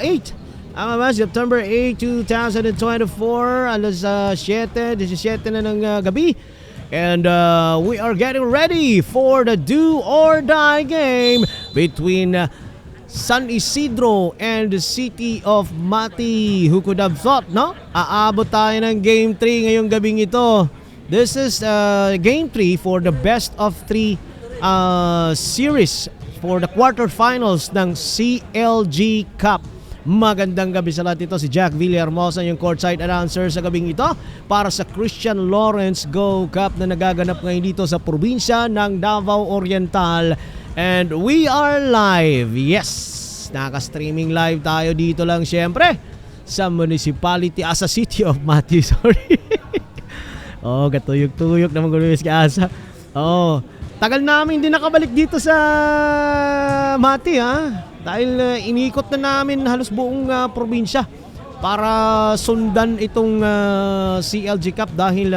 8. September 8, 2024, alas 17 na ng gabi. And we are getting ready for the do or die game between San Isidro and the City of Mati. Who could have thought, no? Aabot tayo ng Game 3 ngayong gabing ito. This is Game 3 for the best of 3 series for the quarterfinals ng CLG Cup. Magandang gabi sa lahat. Ito si Jack Villahermosa, yung courtside announcer sa gabing ito para sa Christian Lawrence Go Cup na nagaganap ngayon dito sa probinsya ng Davao Oriental. And we are live. Yes, naka-streaming live tayo dito lang syempre sa municipality, sa City of Mati. Sorry. Katuyok-tuyok naman ko si Asa. Tagal namin din nakabalik dito sa Mati, dahil inikot na namin halos buong probinsya para sundan itong CLG Cup dahil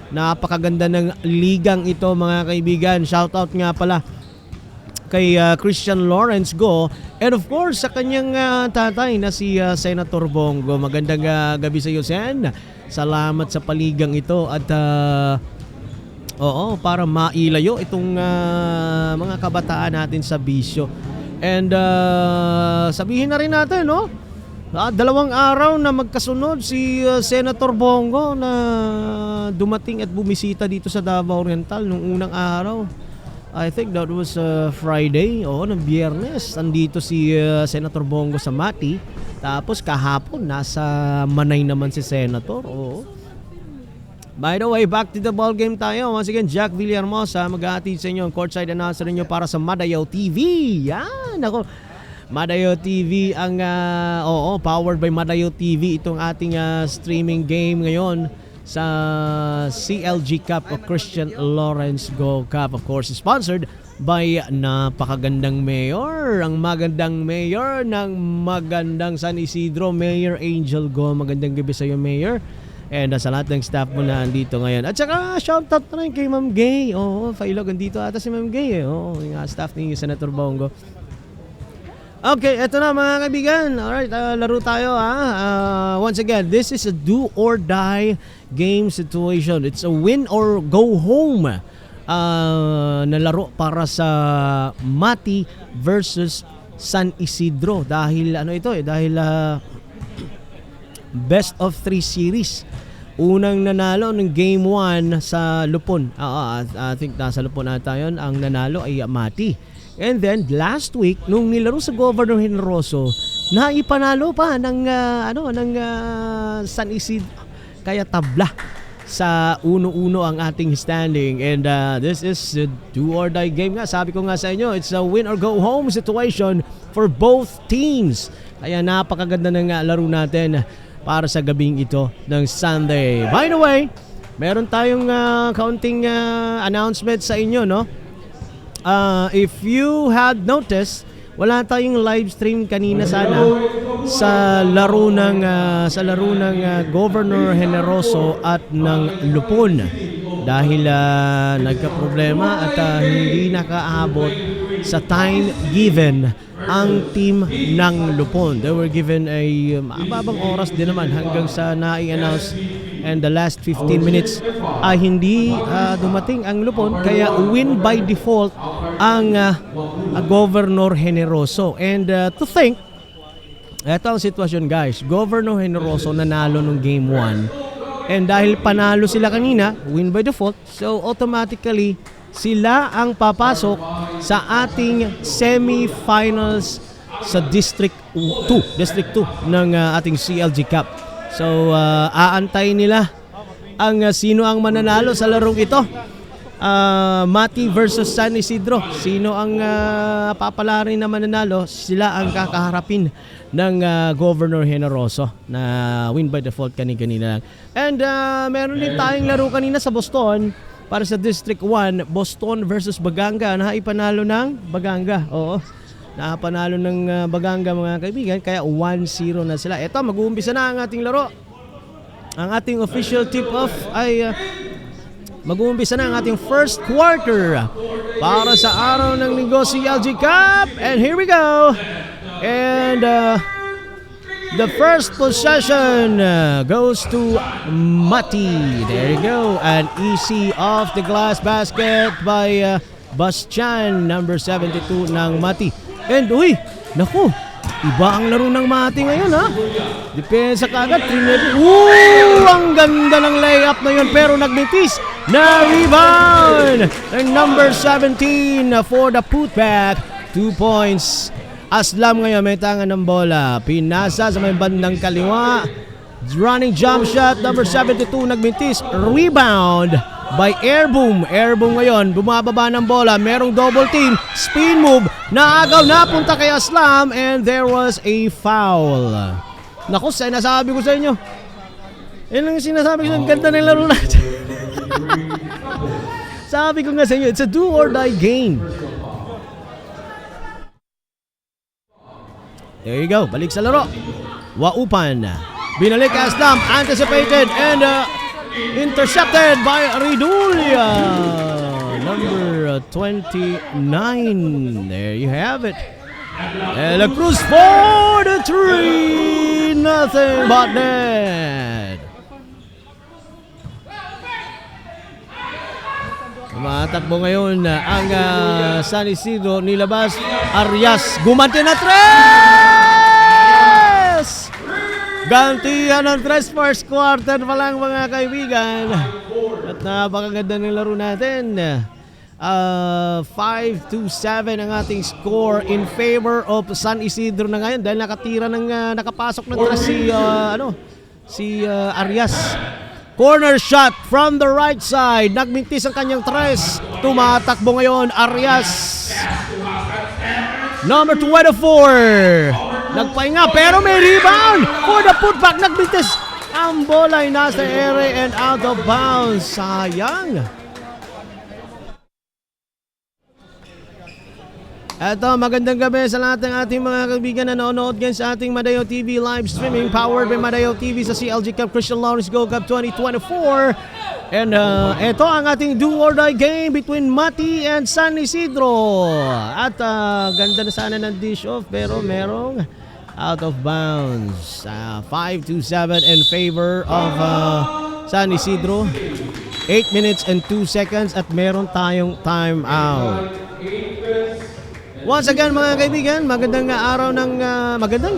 napakaganda ng ligang ito, mga kaibigan. Shoutout nga pala kay Christian Lawrence Go and of course sa kanyang tatay na si Senator Bongo. Magandang gabi sa iyo, Sen. Salamat sa paligang ito at para mailayo itong mga kabataan natin sa bisyo. And sabihin na rin natin, 2 araw na magkasunod si Senator Bongo na dumating at bumisita dito sa Davao Oriental nung unang araw. I think that was Friday, ng Biyernes. Andito si Senator Bongo sa Mati. Tapos kahapon nasa Manay naman si Senator. By the way, back to the ball game tayo. Once again, Jack Villahermosa mag-aatid sa inyo ang courtside announcer niyo para sa Madayaw TV. Yan, ako. Madayaw TV ang powered by Madayaw TV itong ating streaming game ngayon sa CLG Cup o Christian Lawrence Go Cup. Of course, sponsored by napakagandang mayor, ang magandang mayor ng magandang San Isidro, Mayor Angel Go. Magandang gabi sa iyo, Mayor. And sa lahat ng staff mo na andito ngayon. At saka shoutout na rin kay Ma'am Gay. Failog andito ata si Ma'am Gay. Yung staff ni Senator Bongo. Okay, eto na mga kaibigan. Alright, laro tayo once again, this is a do or die game situation. It's a win or go home na laro para sa Mati versus San Isidro. Dahil dahil best of 3 series. Unang nanalo ng Game 1 sa Lupon. I think nasa Lupon ata yun. Ang nanalo ay Mati. And then last week nung nilaro sa Governor Generoso, naipanalo pa ng San Isidro. Kaya tabla sa 1-1 ang ating standing. And this is a do or die game nga. Sabi ko nga sa inyo, it's a win or go home situation for both teams. Kaya napakaganda ng laro natin para sa gabing ito ng Sunday. By the way, meron tayong kaunting announcement sa inyo, no? If you had noticed, wala tayong live stream kanina sana sa laro ng Governor Generoso at ng Lupon dahil nagka-problema at hindi nakaabot sa time given ang team ng Lupon. They were given a mababang oras din naman hanggang sa nai-announce, and the last 15 minutes ay hindi dumating ang Lupon, kaya win by default ang Governor Generoso. And to think, eto ang sitwasyon guys, Governor Generoso nanalo nung Game 1, and dahil panalo sila kanina, win by default, so automatically sila ang papasok sa ating semi-finals sa District 2 ng ating CLG Cup. So aantay nila ang sino ang mananalo sa larong ito. Mati versus San Isidro. Sino ang papalarin na mananalo, sila ang kakaharapin ng Governor Generoso na win by default kanina lang. And meron din tayong laro kanina sa Boston para sa District 1, Boston versus Baganga. Naipanalo ng Baganga. Nakapanalo ng Baganga mga kaibigan, kaya 1-0 na sila. Eto, mag-uumpisa na ang ating laro. Ang ating official tip-off ay mag-uumpisa na ang ating first quarter para sa araw ng Linggo CLG Cup. And here we go. And The first possession goes to Mati. There you go. An easy off the glass basket by Bastian, number 72 ng Mati. And uy, naku, iba ang laro ng Mati ngayon ha. Depensa kagad. Ang ganda ng layup na yun pero nagnitis na rebound. And number 17 for the putback. 2 points. Aslam ngayon may tangan ng bola. Pinasa sa may bandang kaliwa. Running jump shot. Number 72 nagmintis. Rebound by Airboom. Airboom ngayon bumababa ng bola. Merong double team. Spin move. Naagaw na punta kay Aslam. And there was a foul. Naku, sinasabi ko sa inyo. Yan ang sinasabi ko sa inyo. Ganda ng laro natin. Sabi ko nga sa inyo, it's a do or die game. There you go. Balik sa laro. Waupan. Binalik Aslam. Anticipated and intercepted by Ridulia. Number 29. There you have it. And a Cruz for the 3. Nothing but net. Tumatakbo ngayon ang San Isidro, nilabas Arias, gumanti na 3! Gantihan ng 3 first quarter pa lang mga kaibigan. At napakaganda ng laro natin. 5-7 ang ating score in favor of San Isidro na ngayon dahil nakapasok ng 3 si Arias. Corner shot from the right side. Nagmintis ang kanyang 3. Tumatakbo ngayon Arias. Number 24. Nagpahinga pero may rebound for the putback. Nagmintis. Ang bola ay nasa area and out of bounds. Sayang. Eto, magandang gabi sa lahat ng ating mga kaibigan na nanonood ngayon sa ating Madayo TV live streaming powered by Madayo TV sa CLG Cup Christian Lawrence Go Cup 2024. And eto ang ating do or die game between Mati and San Isidro. At ganda na sana ng dish off pero merong out of bounds. 5-7 in favor of San Isidro. 8 minutes and 2 seconds at meron tayong time out. Once again mga kaibigan, magandang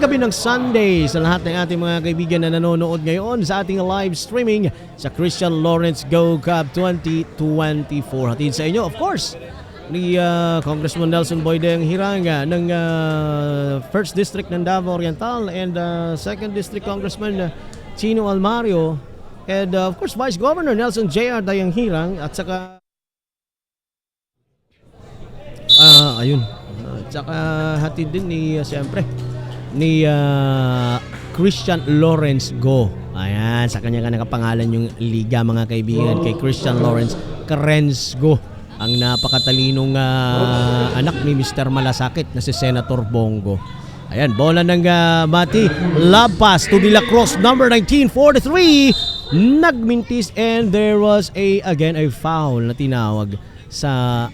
gabi ng Sunday sa lahat ng ating mga kaibigan na nanonood ngayon sa ating live streaming sa Christian Lawrence Go Cup 2024. Hatid sa inyo, of course, ni Congressman Nelson Boydeng Hiranga ng 1st District ng Davao Oriental and 2nd District Congressman Chino Almario and of course Vice Governor Nelson J.R. Dayang Hirang at saka ayun. Tsaka hatid din ni siyempre ni Christian Lawrence Go. Ayan, sa kanya nakapangalan yung liga mga kaibigan kay Christian Lawrence Carens Go. Ang napakatalinong anak ni Mr. Malasakit na si Senator Bongo. Ayan, bola ng Mati. Love pass to De La Cruz, number 19 for the 3. Nagmintis and there was a foul na tinawag sa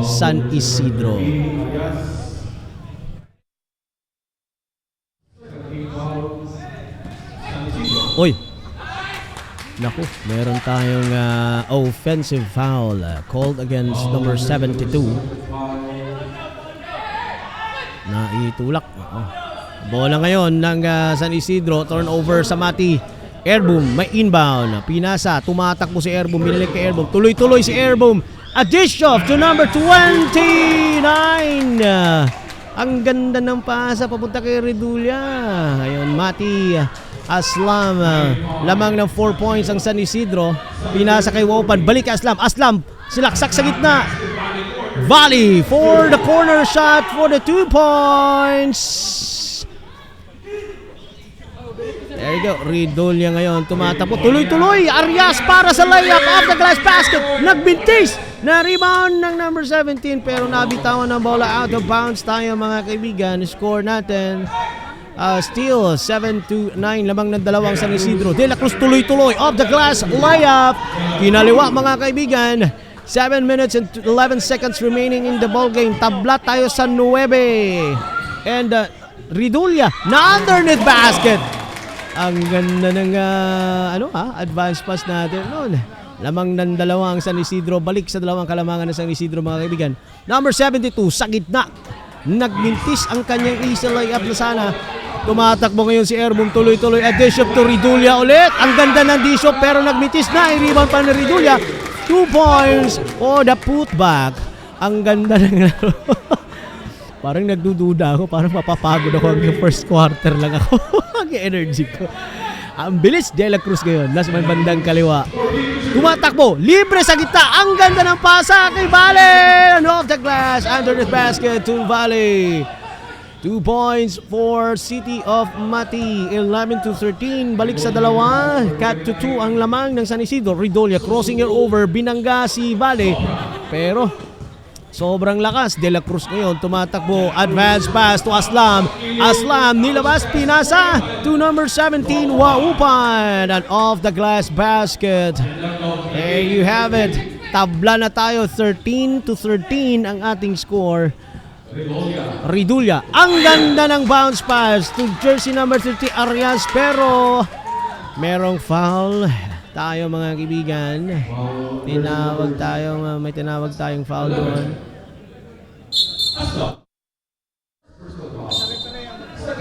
San Isidro. Oy. Naku, meron tayong offensive foul called against number 72. Naitulak. Bola ngayon ng San Isidro, turnover sa Mati. Airboom, may inbound. Pinasa, tumatakbo si Airboom, binalik kay Airboom. Tuloy-tuloy si Airboom. A dish off to number 29. Ang ganda ng pasa papunta kay Redulia. Ngayon, Mati Aslam, lamang ng 4 points ang San Isidro. Pinasa kay Wopan, balik kay Aslam. Aslam, silaksak sa gitna. Volley for the corner shot for the 2 points. There you go, Redulia ngayon tumatakbo. Tuloy-tuloy, Arias para sa layup off the glass basket. Nagbintis na rebound ng number 17 pero nabitawan ng bola out of bounds tayo mga kaibigan. Score natin still 7-9, lamang ng dalawang San Isidro. De La Cruz tuloy-tuloy off the glass layup. Kinaliwa mga kaibigan. 7 minutes and 11 seconds remaining in the ball game. Tabla tayo sa 9. And Ridulya na underneath basket. Ang ganda ng advance pass natin noon. Lamang ng dalawa ang San Isidro. Balik sa dalawang kalamangan ng San Isidro, mga kaibigan. Number 72 sa gitna. Nagmintis ang kanyang easy layup na sana. Tumatakbo ngayon si Airboom, tuloy-tuloy. A dish to Ridulya ulit. Ang ganda ng dish pero nagmintis na. I-rebound pa ni Ridulya. 2 points for the putback. Ang ganda ng parang nagdududa ako. Parang mapapagod ako hanggang first quarter lang ako. Ang energy ko. Ang bilis De La Cruz ngayon. Nasa may bandang kaliwa. Tumatakbo. Libre sa gitna. Ang ganda ng pasa kay Valley. And off the glass. Under the basket to Valley. 2 points for City of Mati. 11-13. Balik sa dalawa. Cut to 2 ang lamang ng San Isidro. Ridulya crossing it over. Binangga si Valley. Pero sobrang lakas. De La Cruz ngayon tumatakbo. Advance pass to Aslam. Aslam nilabas, pinasa to number 17 Waupan. And off the glass basket. There you have it. Tabla na tayo. 13-13 ang ating score. Ridulya. Ang ganda ng bounce pass to jersey number 30 Arias, pero merong foul tayo, mga kaibigan. May tinawag tayong foul doon.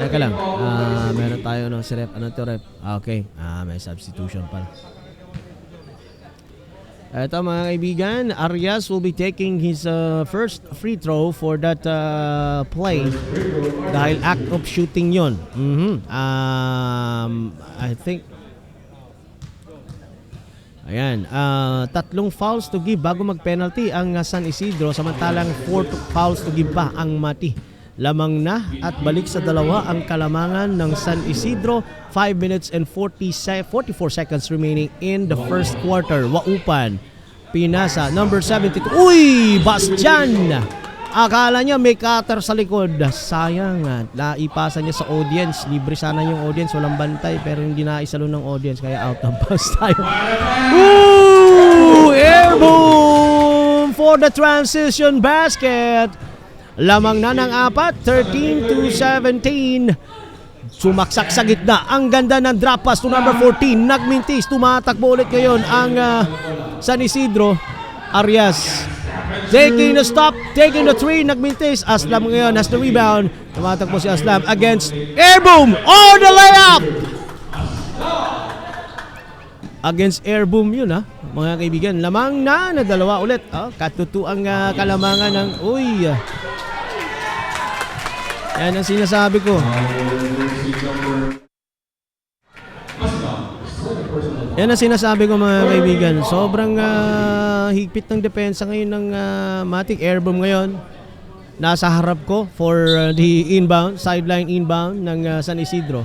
Teka lang. Meron tayo si rep. Ano to, rep? Okay. May substitution pala. Ito, mga kaibigan, Arias will be taking his first free throw for that play. Dahil act of shooting yun. I think ayan, 3 fouls to give bago mag-penalty ang San Isidro, samantalang 4 fouls to give pa ang Mati. Lamang na at balik sa dalawa ang kalamangan ng San Isidro. 5 minutes and 44 seconds remaining in the first quarter. Waupan, pinasa, number 72. Uy! Bastian! Akala niya may cutter sa likod. Sayang, naipasa niya sa audience. Libre sana yung audience, walang bantay, pero hindi naisalo ng audience, kaya out of bounds tayo. Ooh! Airboom for the transition basket. Lamang na ng 4, 13-17. Sumaksak sa gitna. Ang ganda ng drop pass to number 14. Nagmintis. Tumatakbo ulit ngayon ang San Isidro. Arias taking the stop, taking the 3. Nagmintis. Aslam ngayon has the rebound. Tumatakbo si Aslam against Airboom. Oh, the layup! Against Airboom yun, mga kaibigan. Lamang na dalawa ulit. Katutu ang kalamangan ng yan ang sinasabi ko. Yan ang sinasabi ko, mga kaibigan. Sobrang higpit ng depensa ngayon ng Matic. Airboom ngayon. Nasa harap ko for the inbound, sideline inbound ng San Isidro.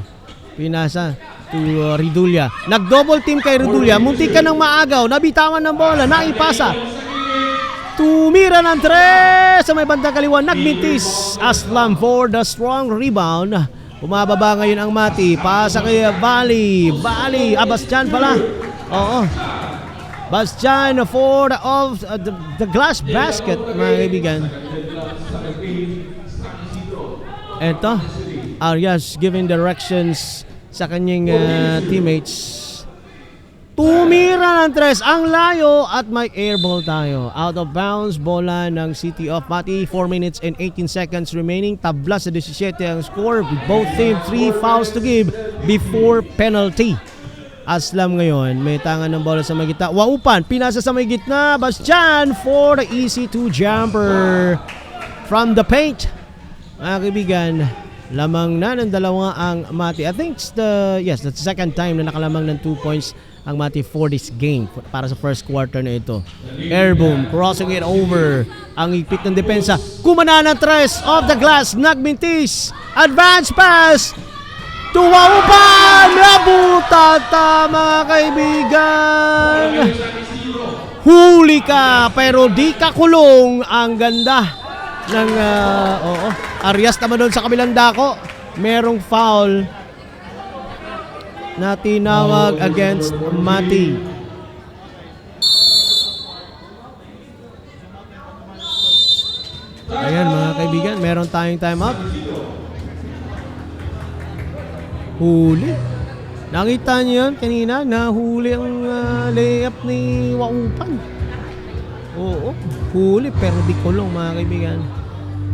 Pinasa to Ridulya. Nag-double team kay Ridulya. Muntik ka ng maagaw. Nabitawan ng bola. Naipasa. Tumira ng 3 sa may bandang kaliwa. Nagmintis. Aslam for the strong rebound. Bumababa ngayon ang Mati. Pasa kay Valley. Bastian pala. Oo. Bastian for the glass basket, mga kaibigan. Eto, Arias giving directions sa kanyang teammates. Tumira ng 3. Ang layo at may airball tayo. Out of bounds, bola ng City of Mati. 4 minutes and 18 seconds remaining. Tabla sa 17 ang score. Both team 3 fouls to give before penalty. Aslam ngayon, may tangan ng bola sa may gitna. Waupan, pinasa sa may gitna. Bastian for the easy 2 jumper from the paint. Mga kaibigan, lamang na ng dalawa ang Mati. I think it's the second time na nakalamang ng 2 points ang Mati for this game para sa first quarter na ito. Airboom, crossing it over. Ang ipit ng depensa. Kumana ng 3 off the glass. Nagmintis. Advance pass to Waupan. Nabutata, mga kaibigan. Huli ka pero di ka kulong. Ang ganda ng Arias naman doon sa kabilang dako. Merong foul na tinawag against Mati. Ayan, mga kaibigan, meron tayong timeout. Huli. Nakita niyo yun kanina, nahuli ang layup ni Waupan. Oo, huli pero di kulong mga kaibigan.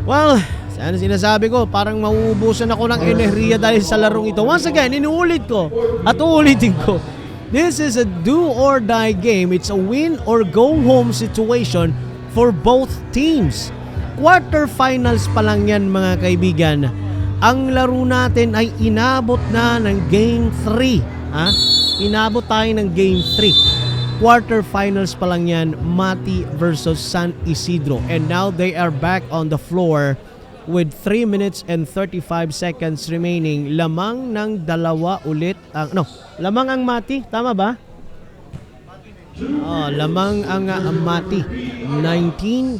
Well, ano sinasabi ko, parang mauubusan ako ng enerhiya dahil sa larong ito. Once again, inuulit ko at uulitin ko. This is a do or die game. It's a win or go home situation for both teams. Quarterfinals pa lang yan mga kaibigan. Ang laro natin ay inabot na ng Game 3. Ha? Inabot tayo ng Game 3. Quarterfinals pa lang yan, Mati versus San Isidro. And now they are back on the floor with 3 minutes and 35 seconds remaining. Lamang ng dalawa ulit ang... lamang ang Mati. Tama ba? Lamang ang Mati. 19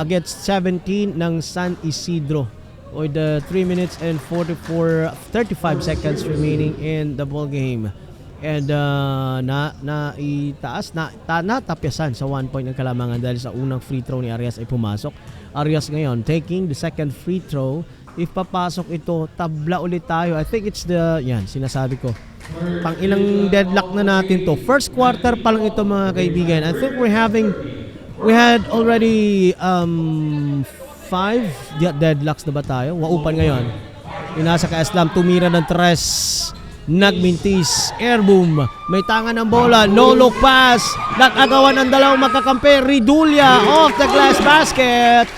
against 17 ng San Isidro. With 3 minutes and 35 seconds remaining in the ball game. And natapyasan sa 1 point ng Kalamangan dahil sa unang free throw ni Arias ay pumasok. Arias ngayon taking the second free throw. If papasok ito, tabla ulit tayo. I think it's sinasabi ko. Pang ilang deadlock na natin to. First quarter pa lang ito mga kaibigan. I think we had already 5 deadlocks na ba tayo? Waupan ngayon. Inasa ka Islam, tumira ng 3. Nagmintis, airboom. May tangan ng bola, no look pass. Nag-agawan ng dalawang magkakampi. Ridulya off the glass basket.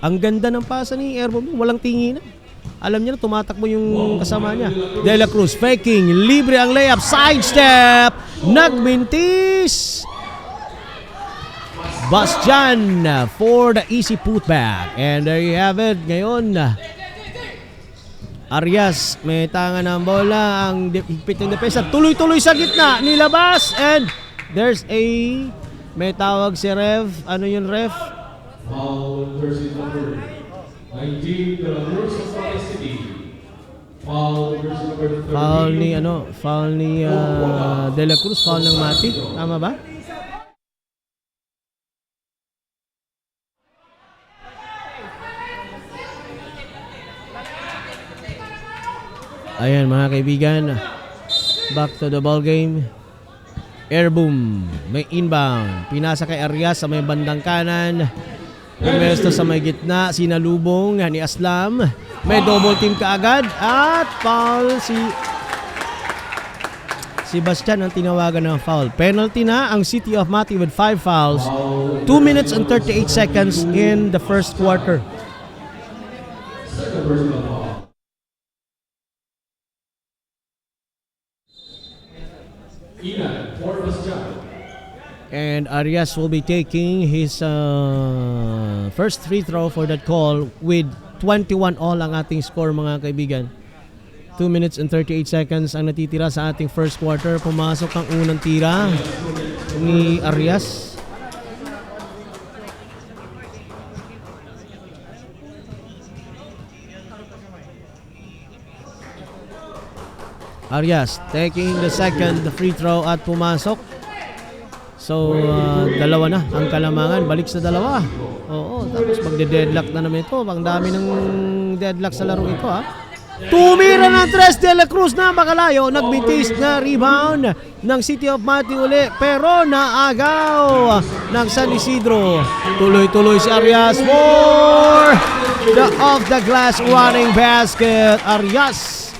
Ang ganda ng pasa ni airboom, walang tingin. Alam niya na tumatakbo yung kasama niya. De La Cruz faking, libre ang layup, sidestep. Nagmintis. Bastian for the easy putback. And there you have it. Ngayon, Arias may tangan ng bola. Ang higpit ng depensa. Tuloy-tuloy sa gitna. Nilabas. And there's may tawag si ref. Ano yun ref? Foul versus number 19, the Lurs of City. Foul versus number 13. Foul ni De La Cruz. Foul ng Mati. Tama ba? Ayan mga kaibigan, back to the ball game. Airboom, may inbound. Pinasa kay Arias sa may bandang kanan. Pumesto sa may gitna, sinalubong ni Aslam. May double team kaagad at foul si Bastian ang tinawagan ng foul. Penalty na ang City of Mati with 5 fouls. 2 minutes and 38 seconds in the first quarter. Second personal foul. And Arias will be taking his first free throw for that call with 21 all ang ating score mga kaibigan. 2 minutes and 38 seconds ang natitira sa ating first quarter. Pumasok ang unang tira ni Arias. Arias taking the second free throw at pumasok. So, dalawa na ang Kalamangan. Balik sa dalawa. Oo, tapos magde-deadlock na naman ito. Ang dami ng deadlock sa laro ito, ha. Tumira ng 3 De La Cruz na makalayo. Nagbitis na rebound ng City of Mati uli. Pero naagaw ng San Isidro. Tuloy-tuloy si Arias for the off-the-glass running basket. Arias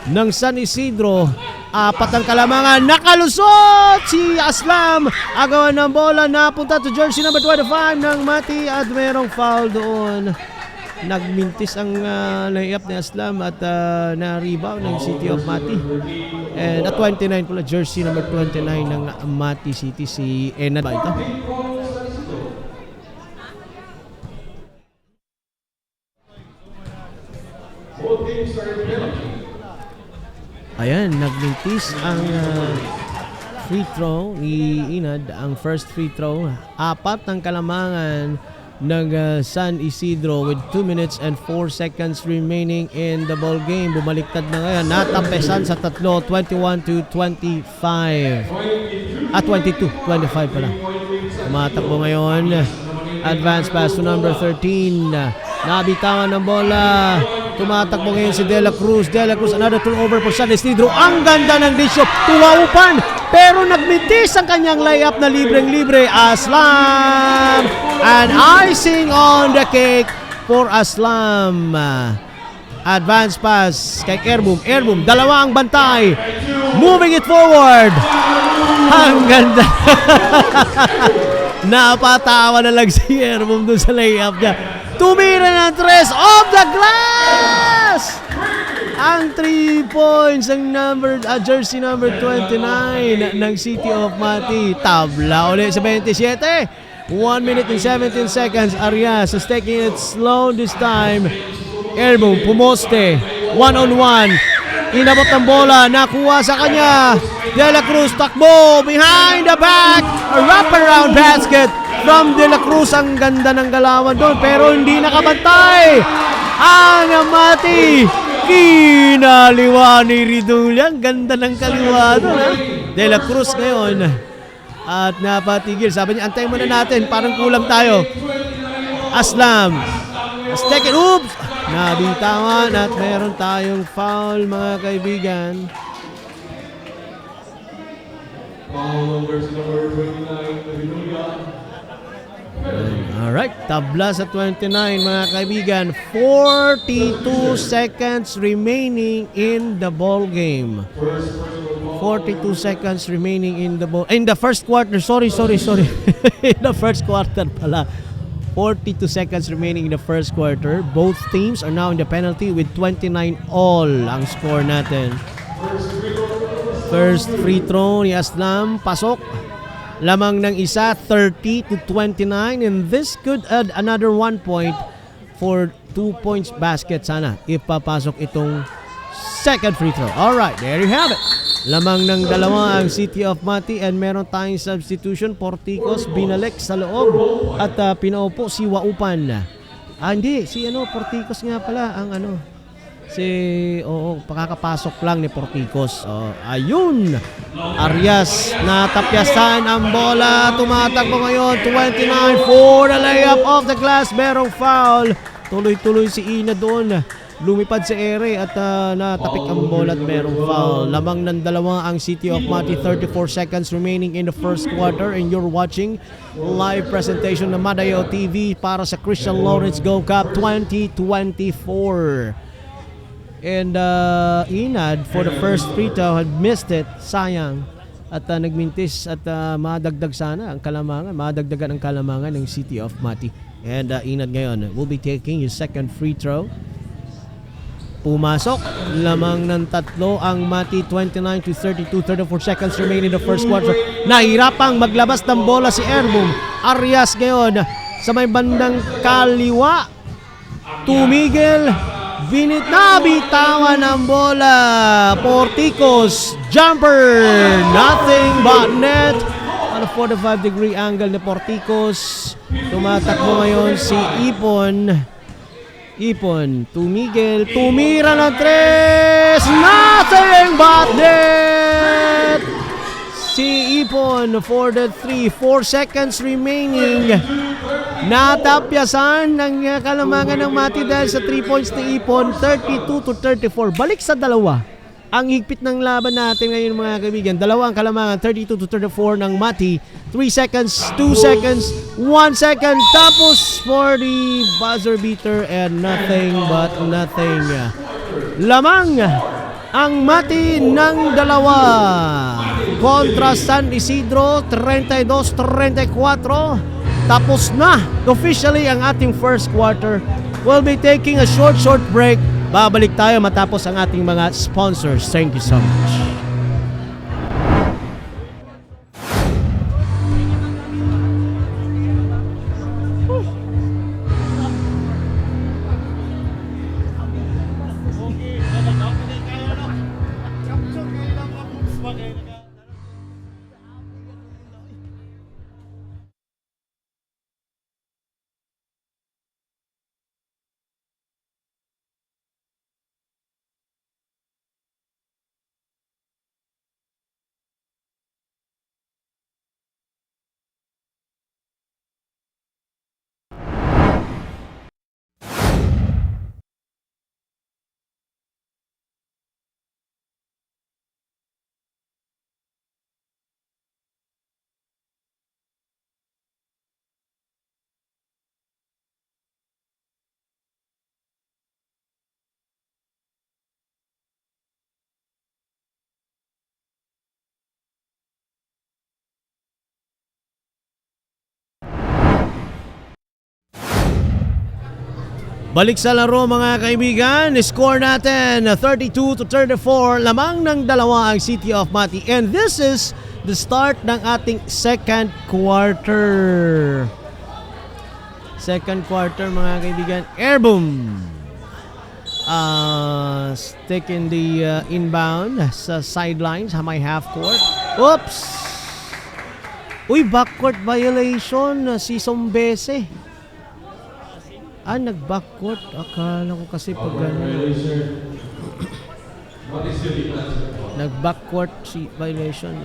ng San Isidro. 4 ang Kalamangan. Nakalusot si Aslam. Agawan ng bola. Napunta to jersey number 25 ng Mati. At merong foul doon. Nagmintis ang layup ni Aslam at na-rebound ng City of Mati. And at 29 pala, jersey number 29 ng Mati City, si Enad ba ito? Ayan, nagmintis ang free throw ni Enad. Ang first free throw, 4 ng Kalamangan ng San Isidro with 2 minutes and 4 seconds remaining in the ball game. Bumaliktad na ngayon. Natampesan sa tatlo, 21-25. 22-25 pala. Tumatakbo ngayon. Advance pass to number 13. Nabitawan ng bola. Tumatakbo ngayon si De La Cruz. De La Cruz, another turnover for San Isidro. Ang ganda ng disyo. Tuwaupan. Pero nagmitis ang kanyang layup na libreng-libre. Aslam. And icing on the cake for Aslam. Advance pass kay Airboom. Airboom, dalawa ang bantay. Moving it forward. Ang ganda. Napatawa na lang si Airboom dun sa layup niya. Tumira ng tres off the glass. Ang 3 points ang jersey number 29 ng City of Mati. Tabla ulit sa 27. 1 minute and 17 seconds. Arias is taking it slow this time. Airboom, pumoste. 1-on-1. Inabot ng bola. Nakuha sa kanya. De La Cruz, takbo. Behind the back. A wraparound basket from De La Cruz. Ang ganda ng galawan doon. Pero hindi nakabantay. Ang Mati. Kinaliwa ni Ridulya. Ang ganda ng kaliwa doon. De La Cruz ngayon. At napatigil. Sabi niya, antayin muna natin. Parang kulang tayo. Aslam. Let's take it. Oops! Nabitawan at meron tayong foul, mga kaibigan. Foul on jersey number 29, Ridulya. Alright, tabla sa 29, mga kaibigan. 42 seconds remaining in the ball game. 42 seconds remaining in the first quarter. Sorry. In the first quarter pala. 42 seconds remaining in the first quarter. Both teams are now in the penalty with 29 all ang score natin. First free throw ni Aslam, pasok. Lamang ng isa, 30-29, and this could add another 1 point for 2 points basket sana. Ipapasok itong second free throw. Alright, there you have it. Lamang ng dalawa ang City of Mati and meron tayong substitution. Porticos binalik sa loob at pinaupo si Waupan. Hindi, si Porticos nga pala ang pakakapasok lang ni Porticos. Ayun. Arias natapyasan ang bola. Tumatakbo ngayon. 29 for the layup off the glass. Merong foul. Tuloy-tuloy si Ina doon. Lumipad sa ere at natapik ang bola at merong foul. Lamang ng dalawa ang City of Mati. 34 seconds remaining in the first quarter and you're watching live presentation ng Madayo TV para sa Christian Lawrence Go Cup 2024. And Inad for the first free throw had missed it. Sayang. At nagmintis at madagdag sana ang kalamangan. Madagdagan ang kalamangan ng City of Mati. And Inad ngayon will be taking his second free throw. Pumasok, lamang ng tatlo ang Mati. 29-32, 34 seconds remaining in the first quarter. Nahirapang maglabas ng bola si Airboom. Arias ngayon sa may bandang kaliwa. Tumigil. Nabitawan ng bola. Porticos, jumper. Nothing but net. On a 45-degree angle ni Porticos. Tumatakbo ngayon si Ipon, tumigil, tumira ng tres, nothing but net! Si Ipon for the 3, 4 seconds remaining. Natapyasan ng kalamangan ng Mati dahil sa 3 points ni Ipon, 32-34. Balik sa dalawa. Ang higpit ng laban natin ngayon, mga kaibigan. Dalawa ang kalamangan, 32-34 ng Mati. 3 seconds, 2 seconds, 1 second. Tapos for the buzzer beater and nothing but nothing. Lamang ang Mati ng dalawa kontra San Isidro, 32-34. Tapos na officially ang ating first quarter. We'll be taking a short break. Babalik tayo matapos ang ating mga sponsors. Thank you so much. Balik sa laro mga kaibigan, score natin 32-34, lamang ng dalawa ang City of Mati. And this is the start ng ating second quarter. Second quarter mga kaibigan, airboom. Stick in the inbound sa sidelines, may half court. Oops! Uy, backcourt violation si Sombese. Nag-backcourt. Akala ko kasi pag gano'n. Nag-backcourt si violation.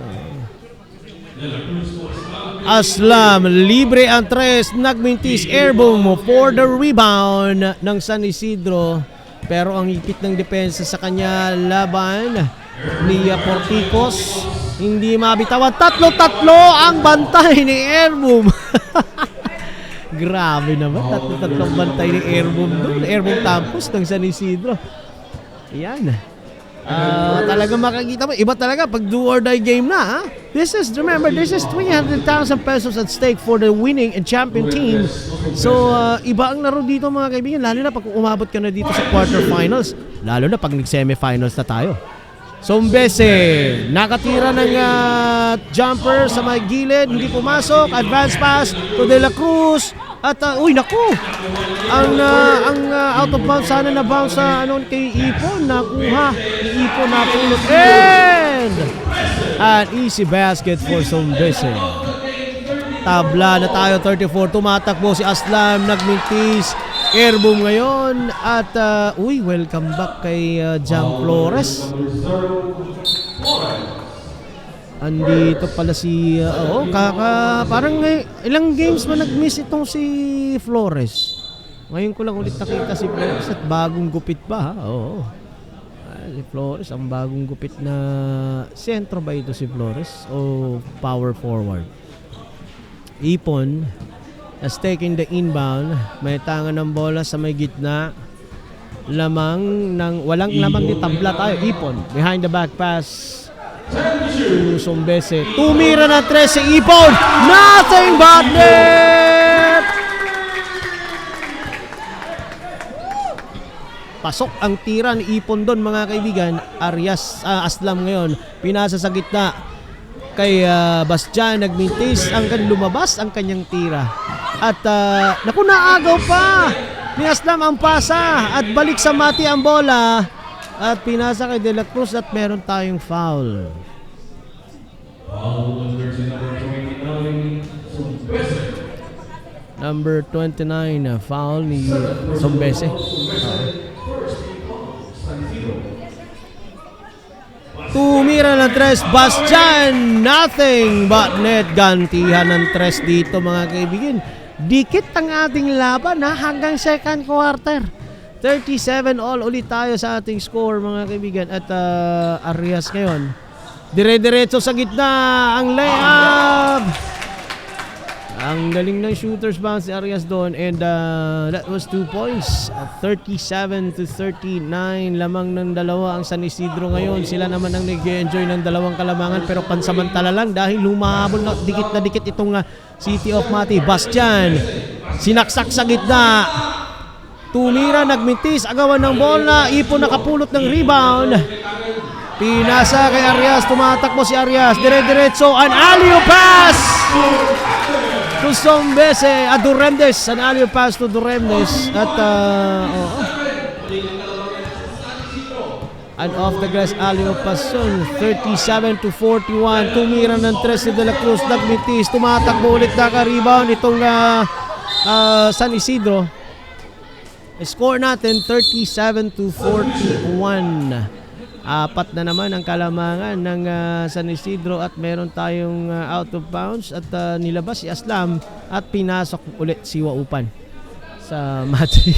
Aslam, libre ang tres. Nagmintis, airboom for the rebound ng San Isidro. Pero ang higpit ng depensa sa kanya laban ni Porticos. Hindi mabitawan. Tatlo-tatlo ang bantay ni Airboom. Grabe naman. Tatlo-tatlong bantay ni Airboom doon. Airboom Campus ng San Isidro. Yan. Talaga makikita mo. Iba talaga pag do or die game na. Ha? Remember, this is 300,000 pesos at stake for the winning and champion team. So, iba ang laro dito mga kaibigan. Lalo na pag umabot ka na dito sa quarterfinals. Lalo na pag nag-semifinals na tayo. Sombese, nakatira ng jumper sa may gilid, hindi pumasok, advance pass to De La Cruz. At uy naku, ang out of bounds sana na bounce sa kay Ipon, nakuha ni Ipon, napulot, and an easy basket for Sombese. Tabla na tayo, 34, tumatakbo si Aslam, nagmintis, airboom ngayon at welcome back kay Jam Flores. Andito pala si parang ilang games ba nag-miss itong si Flores. Ngayon ko lang ulit nakita si Flores at bagong gupit pa. Oo. Si Flores ang bagong gupit na sentro ba ito si Flores o power forward? Ipon has taken the inbound. May tangan ng bola sa may gitna. Walang lamang ni tabla tayo. Ipon behind the back pass to Sombese. Tumira na tres si Ipon. Nothing but net. Pasok ang tira ni Ipon doon mga kaibigan. Aslam ngayon. Pinasa sa gitna kay Bastian, nagmintis ang lumabas ang kanyang tira. At naagaw pa ni Aslam ang pasa at balik sa Mati ang bola at pinasa kay De La Cruz at meron tayong foul. Number 29 foul ni Sombese. Tumira ng tres, Bastian, nothing but net. Gantihan ng tres dito mga kaibigan. Dikit ang ating laban hanggang second quarter. 37 all ulit tayo sa ating score mga kaibigan. At Arias ngayon, dire-diretso sa gitna ang layup. Ang galing ng shooter's bounce si Arias doon. And that was 2 points. 37-39. Lamang ng dalawa ang San Isidro ngayon. Sila naman ang nag-enjoy ng dalawang kalamangan. Pero pansamantala lang dahil lumahabol na dikit itong City of Mati. Bastian, sinaksak sa gitna. Tumira, nagmintis, agawan ng bola. Ipon nakapulot ng rebound. Pinasa kay Arias. Tumatakbo si Arias. Dire-diretso. An alley-oop pass to Sombese. Duremdes. An alley-oop pass to Duremdes. At an off the glass alley-oop pass yun. 37-41. Tumira ng tres si De La Cruz. Nagmintis. Tumatakbo ulit, naka-rebound itong San Isidro. Score natin 37-41. Apat na naman ang kalamangan ng San Isidro at meron tayong out of bounds at nilabas si Aslam at pinasok ulit si Waupan sa Mati.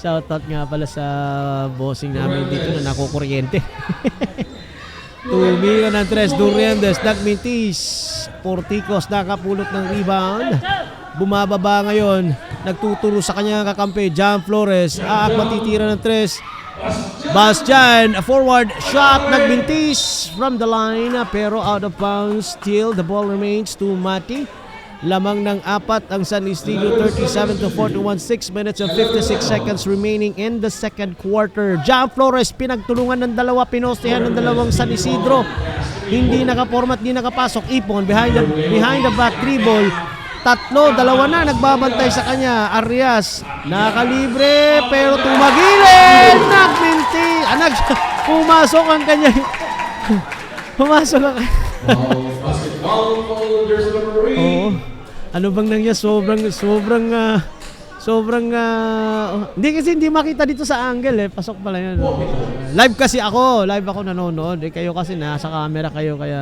Shoutout nga pala sa bossing namin dito na nakukuryente. Tumira ng tres, Duremdes, nagmintis. Porticos nakapulot ng rebound. Bumababa ngayon, nagtuturo sa kanyang kakampi, Jam Flores. Matitira ng tres. Bastian, a forward shot, nagbintis from the line pero out of bounds. Still the ball remains to Mati. lamang ng 4 ang San Isidro, 37-41, 6 minutes and 56 seconds remaining in the second quarter. John Flores pinagtulungan ng dalawa, pinostehan ng dalawang San Isidro. Hindi nakapormat, hindi nakapasok. Ipon behind the back dribble. 3, 2 na nagbabantay sa kanya. Arias nakalibre pero tumagilid. Pumasok ang kanya. Pumasok ang Basketball foul, jersey number 8. Oo. Ano bang nangyari? Hindi kasi hindi makita dito sa angle Pasok pala yan. Live ako nanonood. Kayo kasi nasa camera kayo kaya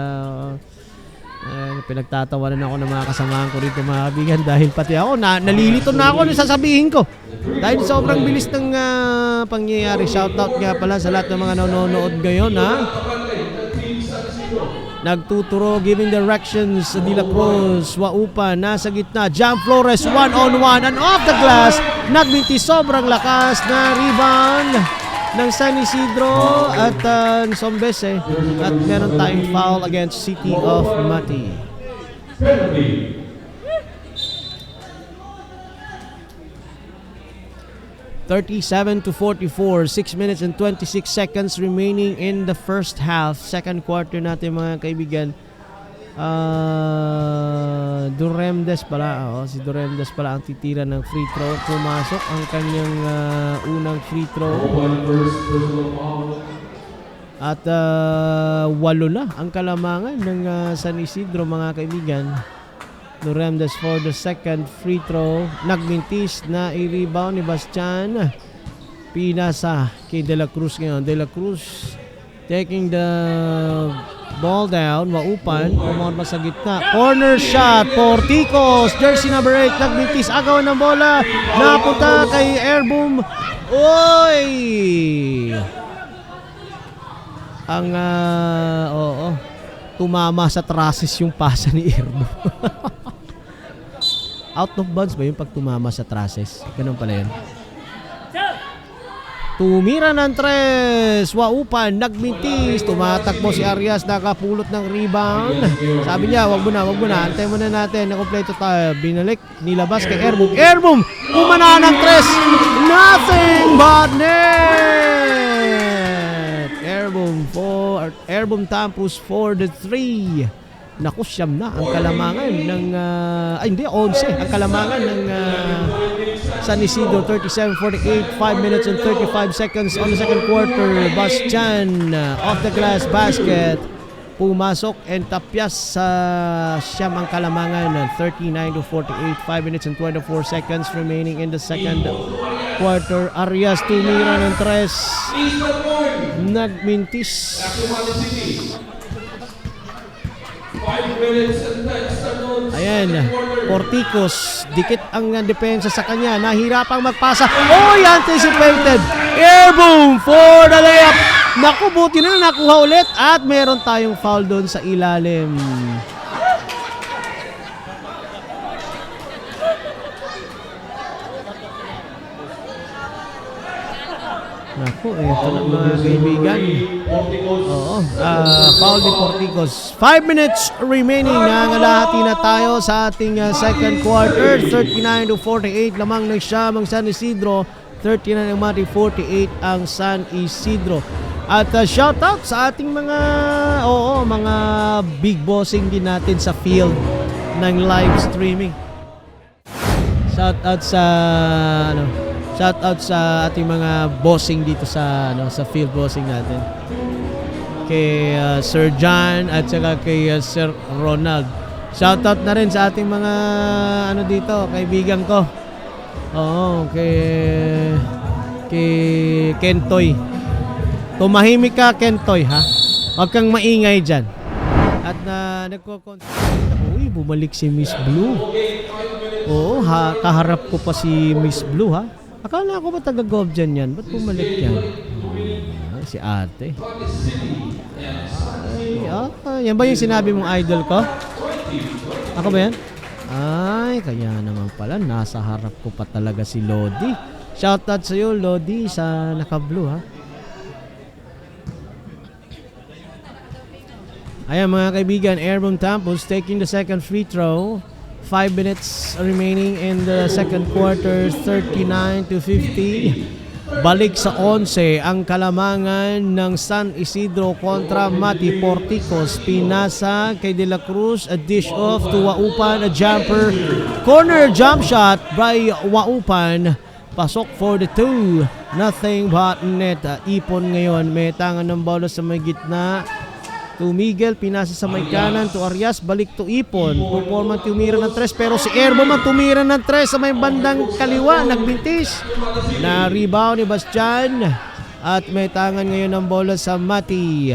pinagtatawanan ako ng mga kasamahan ko rito mga kaibigan dahil pati ako nalilito na ako nung sasabihin ko. Dahil sobrang bilis ng pangyayari. Shoutout nga pala sa lahat ng mga nanonood ngayon nagtuturo, giving directions sa De La Cruz. Waupa, nasa gitna. John Flores, 1-on-1 and off the glass. Nagbinti, sobrang lakas na rebound ng San Isidro at Sombese. At meron tayong foul against City of Mati. Penalty. 37-44, 6 minutes and 26 seconds remaining in the first half. Second quarter natin mga kaibigan. Duremdes pala. Si Duremdes pala ang titira ng free throw. Pumasok ang kanyang unang free throw. At 8 na ang kalamangan ng San Isidro mga kaibigan. Duremdes for the second free throw. Nagmintis na i-rebound ni Bastian. Pinasa kay De La Cruz ngayon. De La Cruz taking the ball down. Waupan. Pumunta sa gitna. Corner shot. Porticos. Jersey number 8. Nagmintis. Agawan ng bola. Napunta kay Airboom. Oy! Ang tumama sa trusses yung pasa ni Airboom. Out of bounds ba yung pag tumama sa trusses? Ganun pala yun. Tumira ng 3. Waupan, nagmintis. Tumatakbo si Arias, nakapulot ng rebound. Sabi niya, wag mo na. Antay muna natin. Nakompleto tayo. Binalik, nilabas kay Airboom. Airboom! Kumana ng 3. Nothing but net! Airboom Tampus for the 3. Naku, siyam na ang kalamangan ng 11 ang kalamangan ng San Isidro. 37-48, 5 minutes and 35 seconds on the second quarter. Bastian off the glass basket, pumasok and tapyas sa siyam ang kalamangan. 39-48, 5 minutes and 24 seconds remaining in the second quarter. Arias tumira ng 3, nagmintis. 5 minutes and 10 seconds. Ayan, Porticos, dikit ang depensa sa kanya, nahirapang magpasa. Anticipated. Airboom for the layup. Naku, buti na nakuha ulit at meron tayong foul doon sa ilalim. Naku, ito na mga kaibigan. Foul ni Porticos. 5 minutes remaining. Nangalahati na tayo sa ating second quarter. 39-48 lamang ng Siyam ang San Isidro. 39 ang Mati, 48 ang San Isidro. At shoutout sa ating mga big bossing din natin sa field ng live streaming. Shoutout sa ating mga bossing dito sa field bossing natin. Kay Sir John at saka kay Sir Ronald. Shoutout na rin sa ating mga dito, kaibigan ko. Kay Kentoy. Tumahimik ka, Kentoy, ha? Huwag kang maingay diyan. At bumalik si Miss Blue. Kaharap ko pa si Miss Blue, ha? Akala ko ba taga-gov dyan yan? Ba't bumalik yan? Si ate. Yan ba yung sinabi mong idol ko? Ako ba yan? Kaya naman pala. Nasa harap ko pa talaga si Lodi. Shoutout sa'yo, Lodi, sa naka-blue, ha? Ayan mga kaibigan, Airboom Tampos taking the second free throw. 5 minutes remaining in the second quarter, 39-50. Balik sa 11 ang kalamangan ng San Isidro kontra Mati. Porticos, pinasa kay De La Cruz, a dish off to Waupan, a jumper, corner jump shot by Waupan, pasok for the 2, nothing but net. Ipon ngayon, may tangan ng bola sa may gitna to Miguel, pinasa sa may kanan to Arias, balik to Ipon. Performance tumira ng 3 pero si Erbo man tumira ng 3 sa may bandang kaliwa, nagbintis. Na rebound ni Bastian at may tangan ngayon ng bola sa Mati.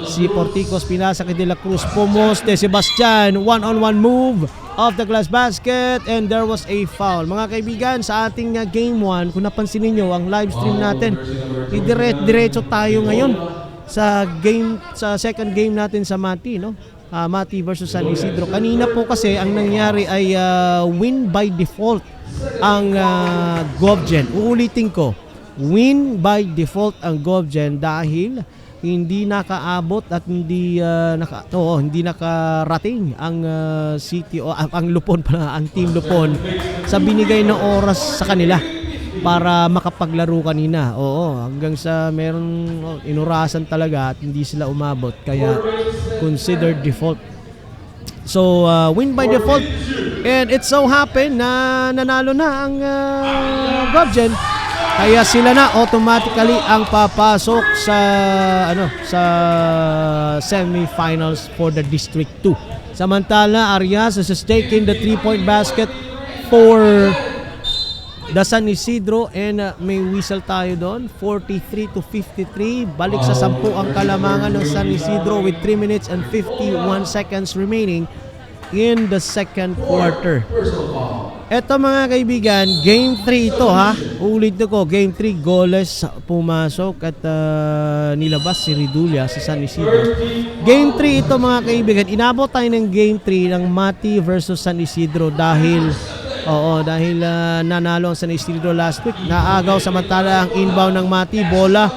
Si Porticos, pinasa kay De La Cruz, pumoste si Bastian, one-on-one move off the glass basket and there was a foul. Mga kaibigan, sa ating game 1, kung napansin niyo ang live stream natin, diretso tayo ngayon sa second game natin sa Mati, no? Mati versus San Isidro. Kanina po kasi ang nangyari ay win by default ang Govgen. Uulitin ko, win by default ang Govgen dahil hindi nakaabot at hindi nakarating ang City o ang Lupon pala, ang Team Lupon sa binigay na oras sa kanila para makapaglaro kanina. Oo, hanggang sa meron inurasan talaga at hindi sila umabot, kaya considered default. So win by default, and it so happened na nanalo na ang Govgen, kaya sila na automatically ang papasok sa sa semifinals for the District 2. Samantala, Arias is taking the 3-point basket for the San Isidro, and may whistle tayo doon. 43-53, balik sa 10 ang kalamangan ng San Isidro with 3 minutes and 51 seconds remaining in the second quarter. Eto mga kaibigan, game 3 ito ha. Ulit ko, game 3, goles pumasok at nilabas si Ridulya sa San Isidro. Game 3 ito mga kaibigan, inabot tayo ng game 3 ng Mati versus San Isidro dahil nanalo ang San Isidro last week. Naagaw samantala ang inbound ng Mati, bola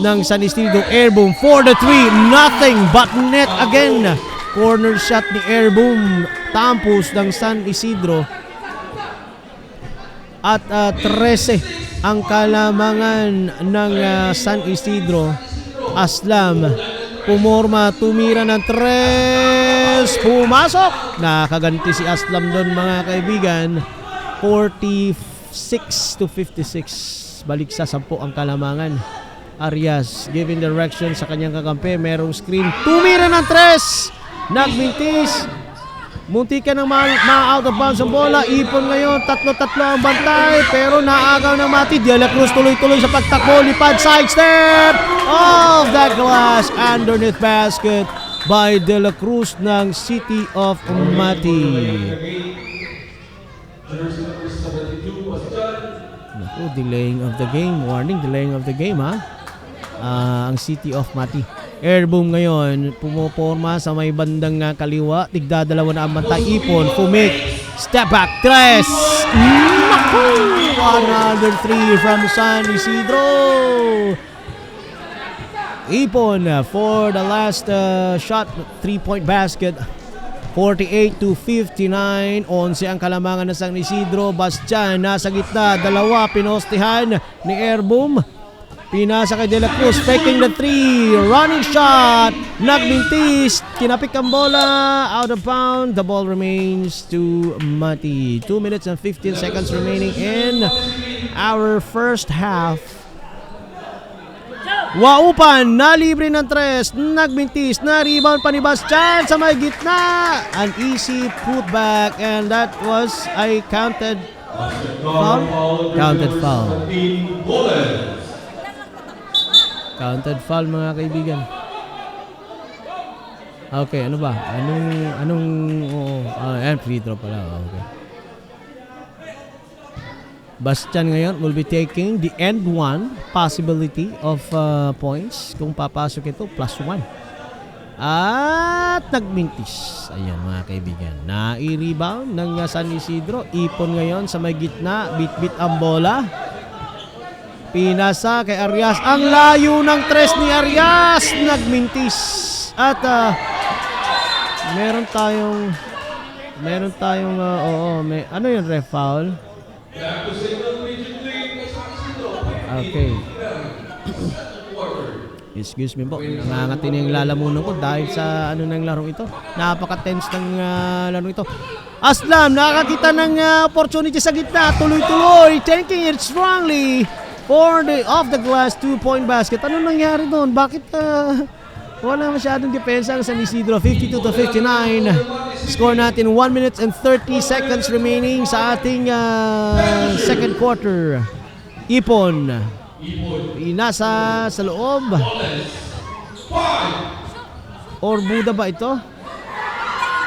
ng San Isidro, airboom for the 3, nothing but net again. Corner shot ni airboom, tampos ng San Isidro. At 13 ang kalamangan ng San Isidro. Aslam pumorma, tumira ng 3, pumasok. Nakaganti si Aslam doon mga kaibigan. 46-56, balik sa 10 ang kalamangan. Arias giving direction sa kanyang kakampi, merong screen, tumira ng 3, nagmintis. Munti ka nang ma-out of bounds ang bola. Ipon ngayon, 3-3 ang bantay, pero naagaw ng Mati. De La Cruz tuloy-tuloy sa pagtakbo, lipad, sidestep off that glass, underneath basket by De La Cruz ng City of Mati. Naku, delaying of the game. Warning, delaying of the game ha. Ang City of Mati. Airboom ngayon, pumoporma sa may bandang kaliwa. Tigdadalawa na ang bantay. Ipon, Fumik, step back, 3. Naku! 103 from San Isidro. Ipon for the last shot, 3-point basket. 48-59. 11 ang kalamangan ng San Isidro. Bastian nasa gitna, dalawa, pinostihan ni Airboom. Pinasa kay De La Cruz, faking the 3, running shot, nagmintis, kinapik ang bola, out of bound. The ball remains to Mati. 2 minutes and 15 seconds remaining in our first half. Waupan, nalibre ng 3, nagmintis, na-rebound pa ni Bastian sa may gitna. An easy putback, and that was a counted foul. Counted foul. Counted foul mga kaibigan. Okay, ano ba? Free throw pala. Okay. Bastian ngayon will be taking the end 1 possibility of points. Kung papasok ito, +1. At nagmintis. Ayan mga kaibigan. Na-rebound ng San Isidro. Ipon ngayon sa may gitna. Bit-bit ang bola. Pinasa kay Arias. Ang layo ng 3 ni Arias. Nagmintis. At meron tayong Meron tayong, may, ano yung ref foul? Back to signal immediately. Okay. Excuse me po, nangangati na yung lalamunan ko dahil sa ano ng larong ito. Napaka-tense ng larong ito. Aslam, nakakita ng opportunity sa gitna. Tuloy-tuloy, taking it strongly for the off-the-glass 2-point basket. Ano nangyari doon? Bakit wala masyadong depensa ang San Isidro? 52-59. Score natin 1 minute and 30 seconds remaining sa ating second quarter. Ipon. Inasa sa loob. Or Buda ba ito?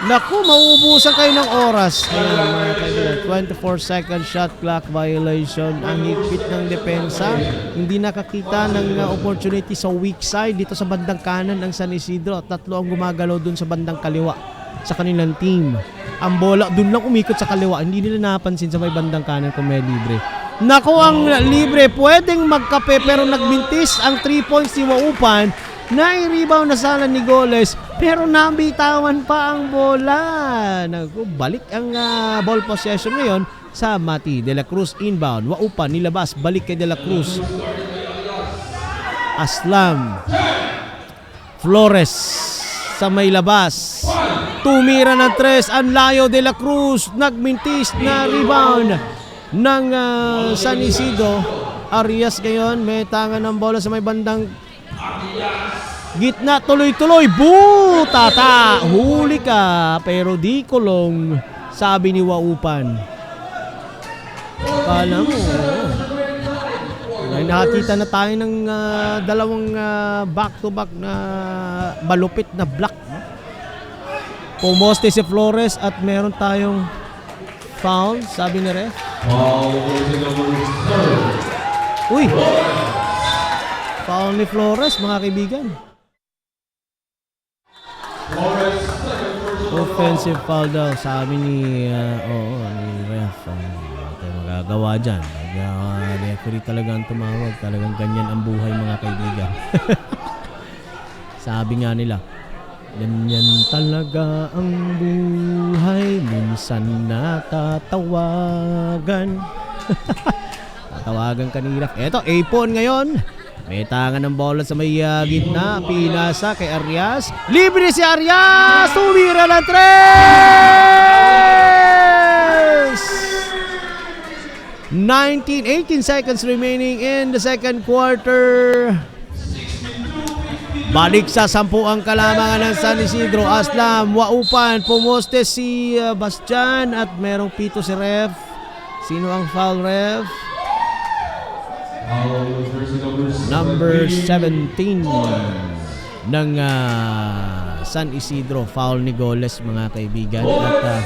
Naku, mauubusan kayo ng oras. Ayan, mga kaibigan, 24 second shot clock violation. Ang higpit ng depensa. Hindi nakakita ng opportunity sa weak side dito sa bandang kanan ng San Isidro. Tatlo ang gumagalaw dun sa bandang kaliwa sa kanilang team. Ang bola dun lang umikot sa kaliwa. Hindi nila napansin sa may bandang kanan kung may libre. Naku, ang libre, pwedeng magkape pero nagmintis ang 3 points ni Waupan. Nai-rebound na sana ni Goles pero nabitawan pa ang bola. Naku, balik ang ball possession ngayon sa Mati. De La Cruz inbound. Waupan nilabas, balik kay De La Cruz. Aslam. Flores sa may labas. Tumira ng 3, ang layo. De La Cruz nagmintis na rebound ng San Isidro. Arias ngayon may tangan ng bola sa may bandang gitna, tuloy-tuloy. Tata, huli ka pero di kulong, sabi ni Waupan. Kala mo, nakakita na tayo ng dalawang back-to-back na malupit na block. Pumoste si Flores at meron tayong foul, sabi ni ref. Uy! Foul ni Flores, mga kaibigan. Offensive foul daw, sabi ni ni ref. Wala tayong magagawa dyan. Referee talaga ang tumawag. Talagang ganyan ang buhay, mga kaibigan. Sabi nga nila, ganyan talaga ang buhay, minsan natatawagan. Tatawagan ka ni ref. Eto, Ipon ngayon. May tangan ng bola sa may gitna. Pinasa kay Arias. Libre si Arias! Tumira ng 3! 18 seconds remaining in the second quarter. Balik sa 10 ang kalamangan ng San Isidro. Aslam, Waupan, pumoste si Bastian at merong pito si ref. Sino ang foul ref? Number 17 ng San Isidro. Foul ni Goles, mga kaibigan. At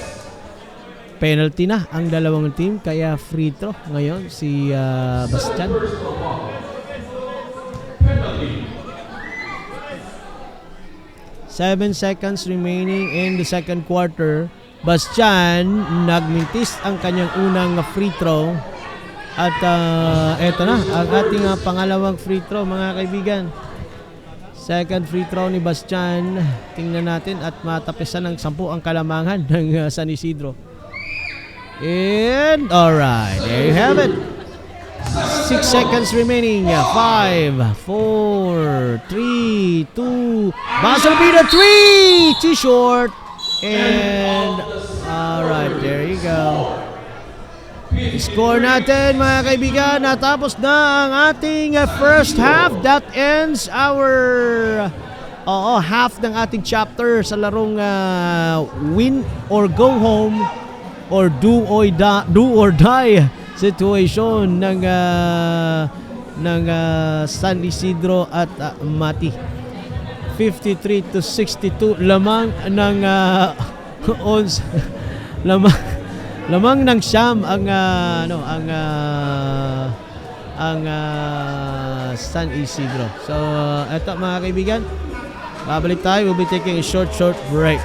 penalty na ang dalawang team, kaya free throw ngayon si Bastian. Seven seconds remaining in the second quarter. Bastian nagmintis ang kanyang unang free throw. At eto na ang ating pangalawang free throw, mga kaibigan. Second free throw ni Bastian. Tingnan natin at matapisan ng 10 ang kalamangan ng San Isidro. And alright, there you have it. 6 seconds remaining. 5, 4, 3, 2. Basel Bida 3! Too short. And alright, there you go. Score natin, mga kaibigan. Natapos na ang ating first half. That ends our half ng ating chapter sa larong win or go home or do or die situation ng San Isidro at Mati. 53-62, lamang ng lamang ng siyam ang San Isidro. So eto, mga kaibigan, babalik tayo. We'll be taking a short break.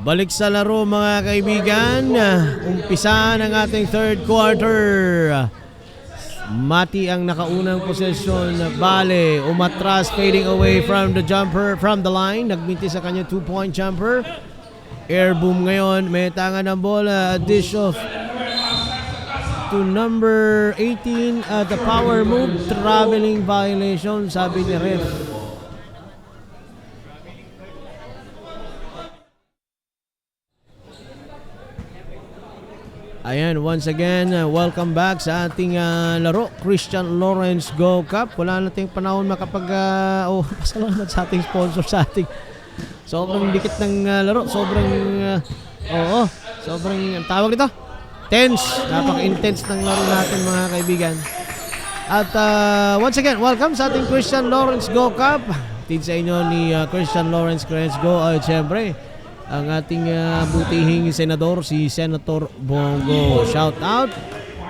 Balik sa laro mga kaibigan. Umpisa ng ating third quarter. Mati ang nakaunang posesyon. Bale, umatras fading away from the jumper, from the line. Nagminti sa kanya 2-point jumper. Air boom ngayon. May tangan ng bola. Dish off to number 18 at the power move. Traveling violation, sabi ni ref. Ayan, once again, welcome back sa ating laro, Christian Lawrence Go Cup. Wala nating panahon makapag... pasalamat sa ating sponsor sa ating... Sobrang dikit ng laro, sobrang... sobrang... Tawag ito? Tense. Napaka-intense ng laro natin mga kaibigan. At once again, welcome sa ating Christian Lawrence Go Cup. Tid sa inyo ni Christian Lawrence Go. Siyempre, ang ating butihing senador, si Senator Bongo. Shout out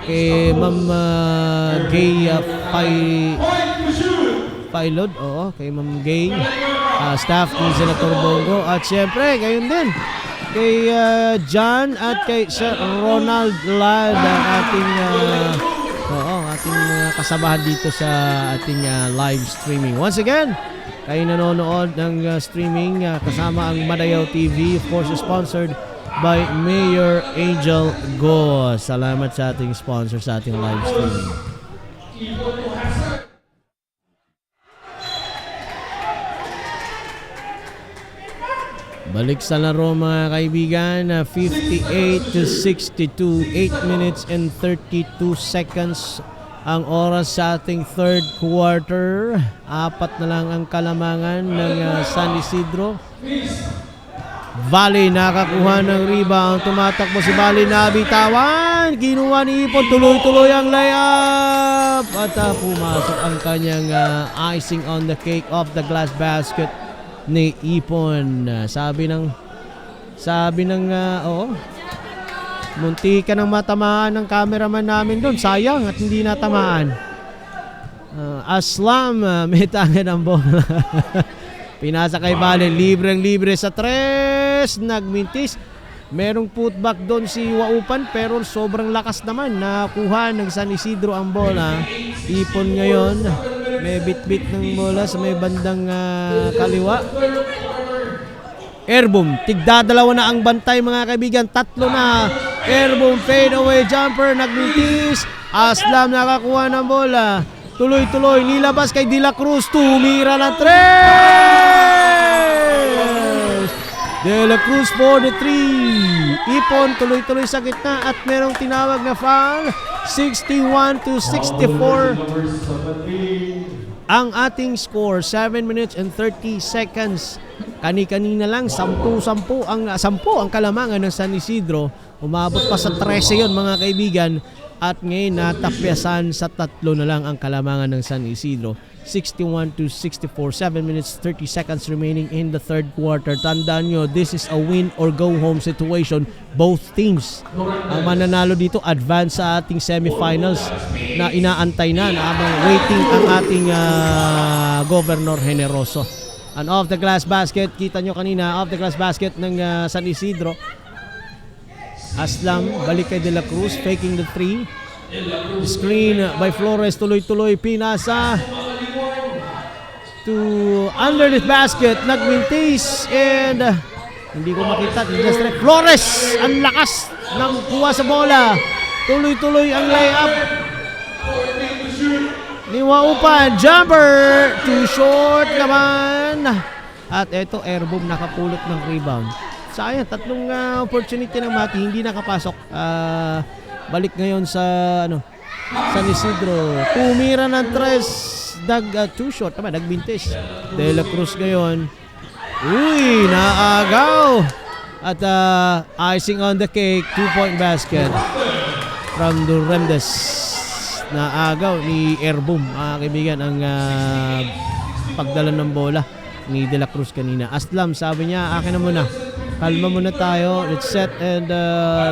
kay Ma'am Gay Pilot. Kay Ma'am Gay, staff ni Senator Bongo. At siyempre, gayon din kay John at kay Sir Ronald Lad, ang ating ating kasabahan dito sa ating live streaming. Once again, kayo nanonood ng streaming kasama ang Madayaw TV, of course sponsored by Mayor Angel Go. Salamat sa ating sponsor sa ating live streaming. Balik sa laro mga kaibigan, 58-62, 8 minutes and 32 seconds ang oras sa ating third quarter. 4 na lang ang kalamangan ng San Isidro. Valley nakakuha ng rebound. Tumatakbo si Valley, nabitawan. Kinuha ni Ipon, tuloy-tuloy ang layup. At pumasok ang kanyang icing on the cake of the glass basket ni Ipon. Sabi ng munti ka nang matamaan ng cameraman namin doon. Sayang at hindi natamaan. Aslam, may tangan ang bola. Pinasa kay Valen, libreng-libre sa tres. Nagmintis. Merong putback doon si Waupan pero sobrang lakas naman. Nakuha ng San Isidro ang bola. Ipon ngayon. May bit-bit ng bola sa may bandang kaliwa. Airboom, tigdadalawa na ang bantay mga kaibigan. 3 na. Airboom, fade away jumper, nagmintis. Aslam nakakuha ng bola. Tuloy-tuloy, nilabas kay De La Cruz. Tumira ng 3. De La Cruz for the 3. Ipon tuloy-tuloy sa gitna at merong tinawag na foul. 61-64 Number 17. ang ating score. 7 minutes and 30 seconds. Kani-kanina lang 10 ang kalamangan ng San Isidro. Umabot pa sa 13 yon mga kaibigan. At ngayon natapyasan sa 3 na lang ang kalamangan ng San Isidro. 61-64, 7 minutes 30 seconds remaining in the third quarter. Tandaan nyo, this is a win or go home situation. Both teams ang mananalo dito advance sa ating semifinals na inaantay na habang waiting ang ating Governor Generoso. An off the glass basket, kita nyo kanina, off the glass basket ng San Isidro. Aslam, balik kay De La Cruz, faking the 3. Screen by Flores, tuloy-tuloy, pinasa to underneath basket, nagmintis and hindi ko makita, Flores, ang lakas ng kuha sa bola, tuloy-tuloy ang layup, liwaupan, jumper, too short naman, at eto airboom, nakapulot ng rebound. Sayang, 3 opportunity ng Mati, hindi nakapasok. Balik ngayon sa San Isidro, tumira ng 3, too short naman, nagbintis. De La Cruz ngayon, uy, naagaw. At icing on the cake, 2-point basket from Duremdes. Naagaw ni Airboom, kaibigan, ang pagdala ng bola ni De La Cruz kanina. Aslam, sabi niya, akin na muna. Kalma muna tayo. Let's set and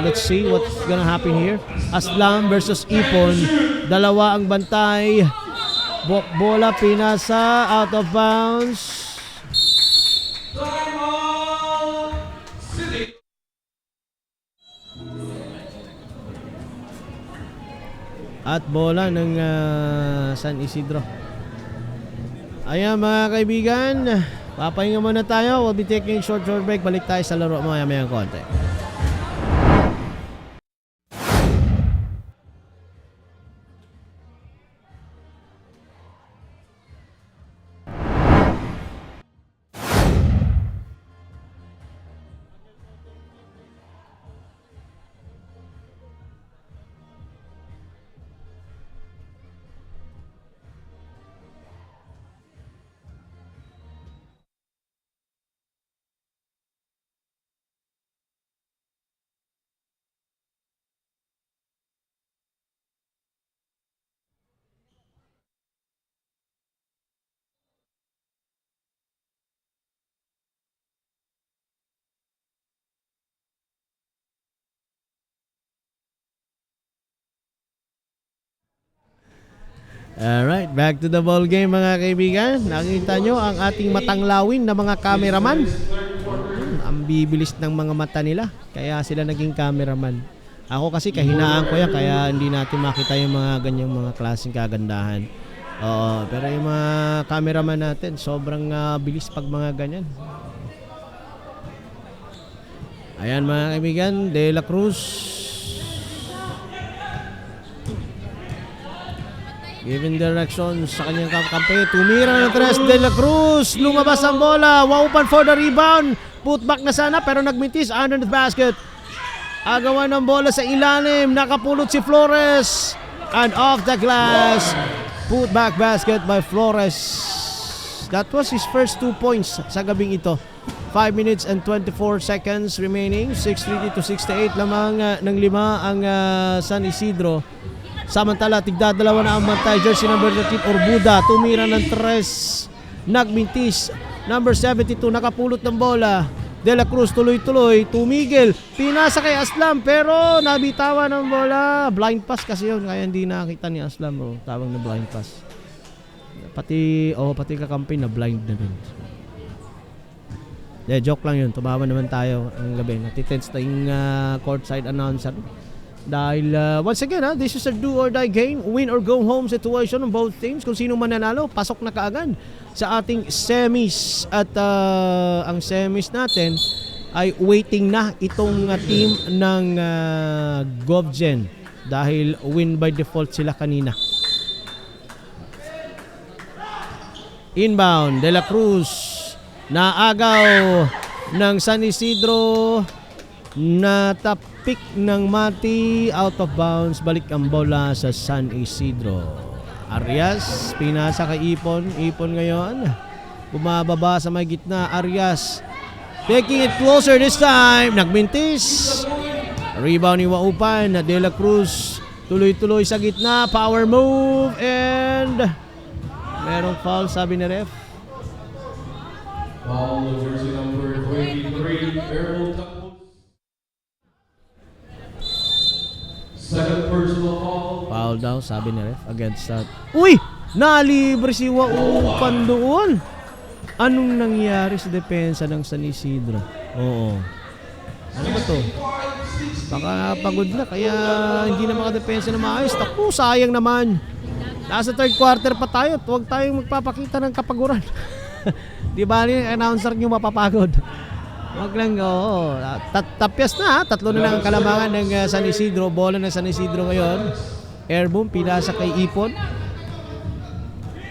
let's see what's gonna happen here. Aslam versus Ipon. Dalawa ang bantay. Bola pinasa out of bounds. At bola ng San Isidro. Ayan mga kaibigan, papahinga muna tayo. We'll be taking a short break. Balik tayo sa laro maya-maya konti. Alright, back to the ball game mga kaibigan. Nakita nyo ang ating matanglawin na mga cameraman. Ang bibilis ng mga mata nila, kaya sila naging cameraman. Ako kasi kahinaan ko yan, kaya hindi natin makita yung mga ganyang mga klaseng kagandahan. Oo, pero yung mga cameraman natin, sobrang bilis pag mga ganyan. Ayan mga kaibigan, De La Cruz giving direction sa kanyang kampe. Tumira ng 3, De La Cruz. Lumabas ang bola. Waupan for the rebound. Putback na sana pero nagmintis under the basket. Agawan ng bola sa ilalim. Nakapulot si Flores. And off the glass. Putback basket by Flores. That was his first 2 points sa gabing ito. 5 minutes and 24 seconds remaining. 6:30-68 lamang ng 5 ang San Isidro. Samantala, tigdadalawa na ang bantay. Jersey number 13, Orbuda. Tumira ng 3. Nagmintis. Number 72, nakapulot ng bola. De La Cruz tuloy-tuloy. Tumigil. Pinasa kay Aslam pero nabitawan ng bola. Blind pass kasi yun. Kaya hindi nakita ni Aslam. Tawag na blind pass. Pati kakampi na blind na rin. Joke lang yun. Tumawa naman tayo ang gabi. Natitense na yung courtside announcer. Dahil once again, this is a do or die game, win or go home situation on both teams. Kung sino mananalo, pasok na kaagad sa ating semis. At ang semis natin ay waiting na itong team ng GovGen dahil win by default sila kanina. Inbound, De La Cruz naagaw ng San Isidro. Natapik ng Mati, out of bounds, balik ang bola sa San Isidro. Arias, pinasa kay Ipon. Ipon ngayon, bumababa sa may gitna. Arias, taking it closer this time. Nagmintis. Rebound ni Waupan. De La Cruz, tuloy-tuloy sa gitna. Power move and merong foul, sabi ni ref. Foul of jersey number 23, Errol Tampos. Second personal foul. Foul daw, sabi ni ref, against that. Uy! Nalibre si Waupan doon. Anong nangyari sa depensa ng San Isidro? Oo. Ano ba to? Baka pagod na, kaya hindi na makadepensa na maayos. Taku, sayang naman. Nasa third quarter pa tayo. Huwag tayong magpapakita ng kapaguran. Di ba yung announcer nyo mapapagod? Huwag lang, oo. Tapyas na, tatlo na lang ang kalamangan ng San Isidro. Bola ng San Isidro ngayon. Airboom, pinasa kay Ipon.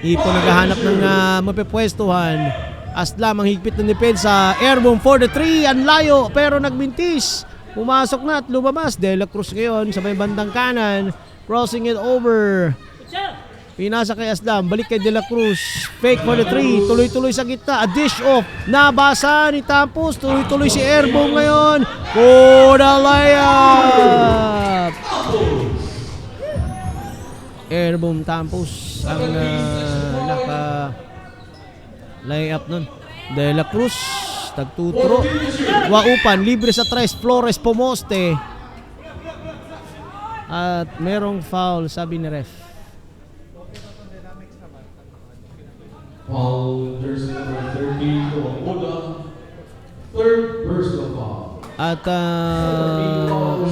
Ipon naghahanap ng mapipwestuhan. Aslam ang higpit ng depensa. Airboom for the 3. Ang layo, pero nagmintis. Pumasok na at lumabas. De La Cruz ngayon sa may bandang kanan. Crossing it over. Pinasa kay Aslam, balik kay De La Cruz. Fake for the 3, tuloy-tuloy sa gitna. A dish off, nabasa ni Tampos. Tuloy-tuloy si Airboom ngayon. For the layup. Airboom Tampos ang naka layup nun. De La Cruz, tagtuturo. Waupan, libre sa tres. Flores pumoste. At merong foul, sabi ni ref. Foul jersey number 30, Oda. Third personal foul. At ang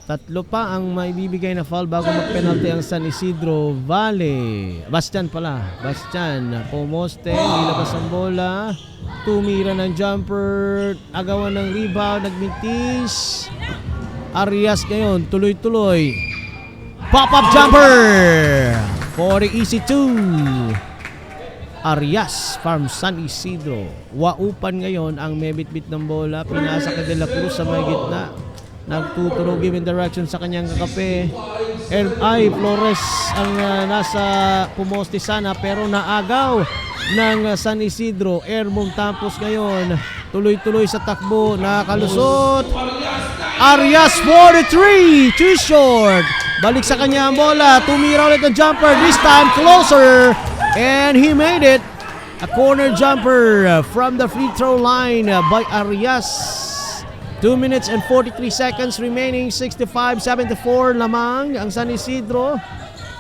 tatlo pa ang maibibigay na foul bago mag-penalty ang San Isidro Valley. Bastian pala. Bastian, pumoste, nilabas ang bola. Tumira ng jumper, agawan ng rebound, nagmintis. Arias ngayon, tuloy-tuloy. Pop-up jumper for the easy 2. Arias from San Isidro. Waupan ngayon ang may bitbit ng bola. Pinasa kay De La Cruz sa may gitna. Nagtuturo given direction sa kanyang kakape. Flores ang nasa pumoste sana pero naagaw ng San Isidro. Airboom Tampos ngayon. Tuloy-tuloy sa takbo. Nakalusot. Arias for the 3. Too short. Balik sa kanya ang bola. Tumira ulit ang jumper. This time closer. And he made it. A corner jumper from the free throw line by Arias. 2 minutes and 43 seconds remaining. 65-74 lamang ang San Isidro.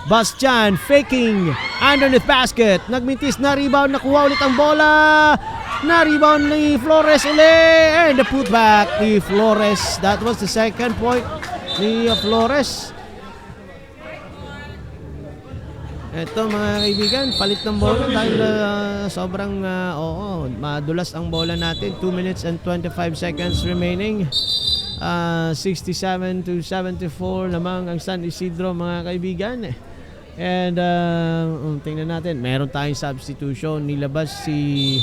Bastian faking underneath basket. Nagmintis na rebound. Nakuha ulit ang bola. Na-rebound ni Flores ulit. And the putback ni Flores. That was the second point ni Flores. Ito mga kaibigan, palit ng bola dahil sobrang madulas ang bola natin. 2 minutes and 25 seconds remaining. 67-74 lamang ang San Isidro mga kaibigan. And tingnan natin, meron tayong substitution. Nilabas si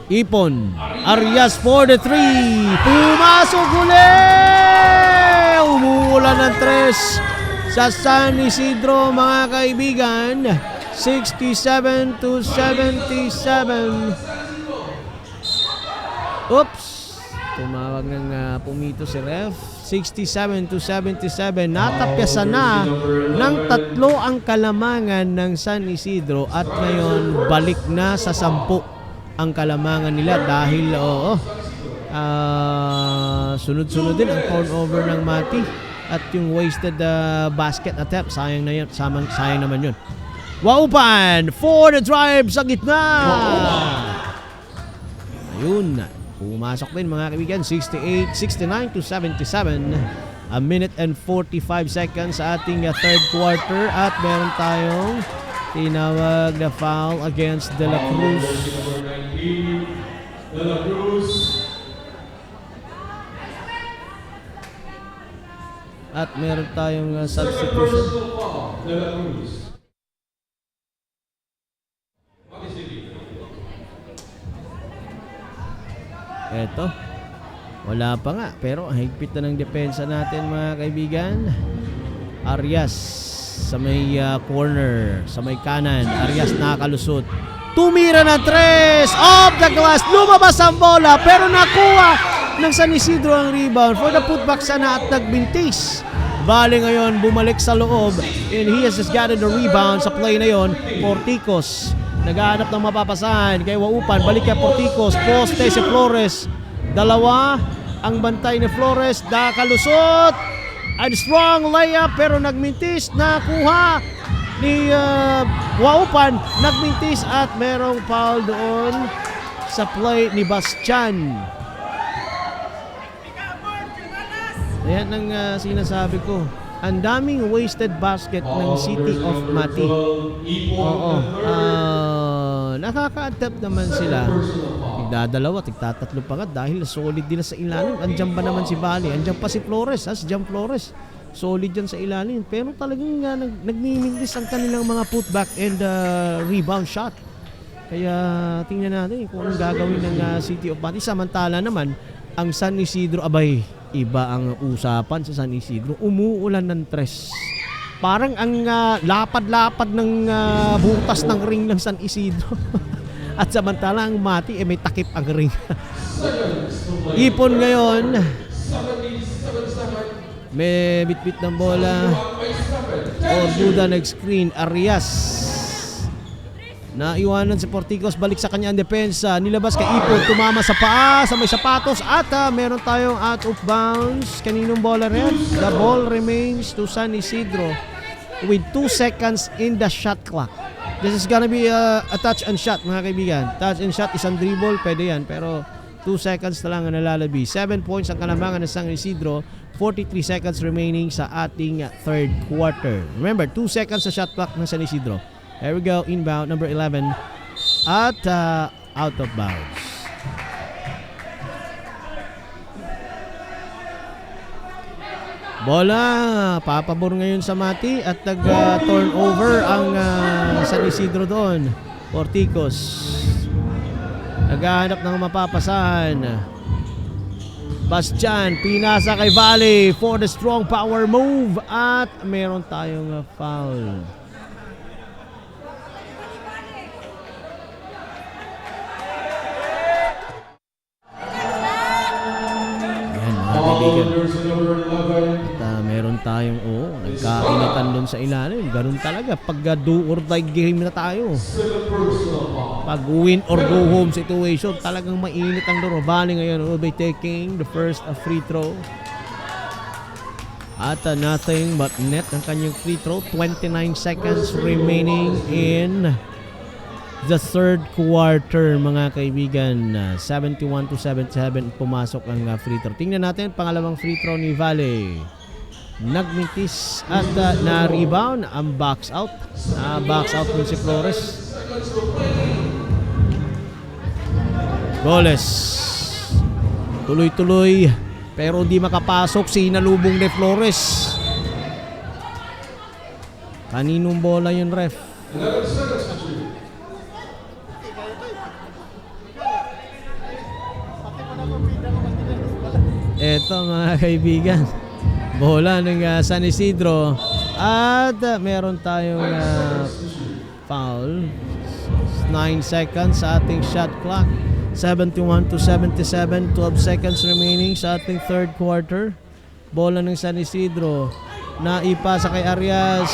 Ipon. Arias for the 3. Pumasok ulit! Umuulan ng 3 sa San Isidro mga kaibigan. 67-77. Oops! Tumawag ng pumito si ref. 67-77. Natapyasan na ng 3 ang kalamangan ng San Isidro at ngayon balik na sa 10 ang kalamangan nila dahil sunod-sunod din ang turnover ng Mati at yung wasted basket attempt. Sayang na yun. Sayang naman yun. Waupan for the drive sa gitna. Ayun. Pumasok din mga kaibigan. 69-77. A minute and 45 seconds sa ating third quarter at meron tayong tinawag na foul against De La Cruz. De La Cruz. At meron tayong Second substitution. personal foul, De La Cruz. Makati City. Eto. Wala pa nga. Pero higpit na ng depensa natin mga kaibigan. Arias sa may corner. Sa may kanan. Arias nakakalusot. Tumira ng 3. Off the glass. Lumabas ang bola. Pero nakuha ng San Isidro ang rebound. For the putback sana at nagbintis. Bale ngayon bumalik sa loob. And he has just gotten the rebound sa play na yon. Porticos. Naghahanap ng mapapasahan kay Waupan. Balik kay Porticos. Poste si Flores. Dalawa ang bantay ni Flores. Nakalusot. And strong layup pero nagmintis. Nakuha ni Waupan. Nagmintis at merong foul doon sa play ni Bastian. Ayan ang sinasabi ko. Ang daming wasted basket ng City of Mati. Oo. Nakaka-adapt naman sila. Tigdadalawa, tigtatatlo pa nga dahil solid din sa ilalim. Andiyan ba naman si Bali? Andiyan pa si Flores. Si Jam Flores. Solid yan sa ilalim. Pero talagang nagmimilis ang kanilang mga putback and rebound shot. Kaya tingnan natin kung anong gagawin ng City of Mati. Samantala naman, ang San Isidro, abay, iba ang usapan sa San Isidro. Umuulan ng 3. Parang ang lapad-lapad ng butas ng ring ng San Isidro. At samantala ang Mati, may takip ang ring. Ipon ngayon. May bitbit ng bola. Orduda nag-screen. Arias. Naiwanan si Porticos, balik sa kanya ang depensa. Nilabas kay Ipon, tumama sa paa, sa may sapatos. At meron tayong out of bounds. Kaninong bola rin? The ball remains to San Isidro with 2 seconds in the shot clock. This is gonna be a touch and shot mga kaibigan. Touch and shot, isang dribble, pwede yan. Pero 2 seconds na lang ang nalalabi. 7 points ang kalamangan ng San Isidro. 43 seconds remaining sa ating third quarter. Remember, 2 seconds sa shot clock ng San Isidro. Here we go, inbound, number 11. At out of bounds. Bola, papabor ngayon sa Mati at nag-turnover ang San Isidro doon. Porticos. Naghahanap ng mapapasahan. Bastian, pinasa kay Valley for the strong power move. At meron tayong foul. At meron tayong nagkainitan doon sa ilalim. Ganun talaga pag do or die game na tayo. Pag win or go home situation, talagang mainit ang laro. Bali ngayon will be taking the first free throw. At nothing but net ang kanyang free throw. 29 seconds remaining in the third quarter mga kaibigan. 71-77 pumasok ang free throw. Tingnan natin pangalawang free throw ni Valley. Nagmintis at na-rebound ang box out. Box out din si Flores. Goles. Tuloy-tuloy pero di makapasok. Sinalubong ni Flores. Kaninong bola yun, ref? Eto mga kaibigan, bola ng San Isidro. At meron tayong foul. 9 seconds sa ating shot clock. 71-77, 12 seconds remaining sa ating third quarter. Bola ng San Isidro. Naipasa kay Arias.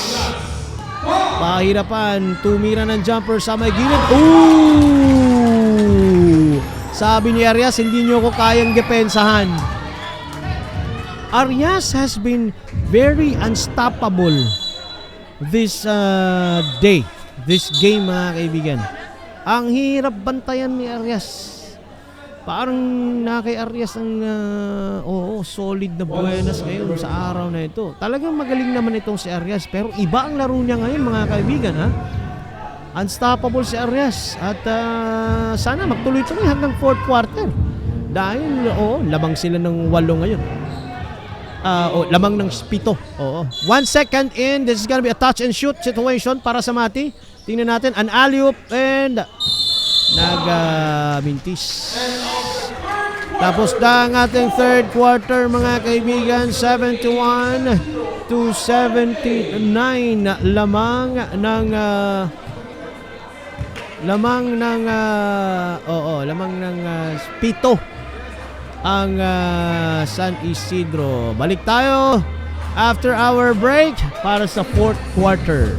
Pahirapan, tumira ng jumper sa may gilid. Ooh! Sabi ni Arias, hindi nyo ko kayang depensahan. Arias has been very unstoppable this day, this game mga kaibigan. Ang hirap bantayan ni Arias. Parang na kay Arias ang solid na buenas ngayon sa araw na ito. Talagang magaling naman itong si Arias, pero iba ang laro niya ngayon mga kaibigan ha. Unstoppable si Arias at sana magtuloy-tuloy hanggang fourth quarter. Dahil labang sila ng 8 ngayon. lamang ng pito. Oo. 1 second in. This is gonna be a touch and shoot situation para sa Mati. Tingnan natin. An alley-oop and mintis. Tapos na ang ating third quarter mga kaibigan. 71-79. Lamang ng pito ang San Isidro. Balik tayo after our break para sa fourth quarter.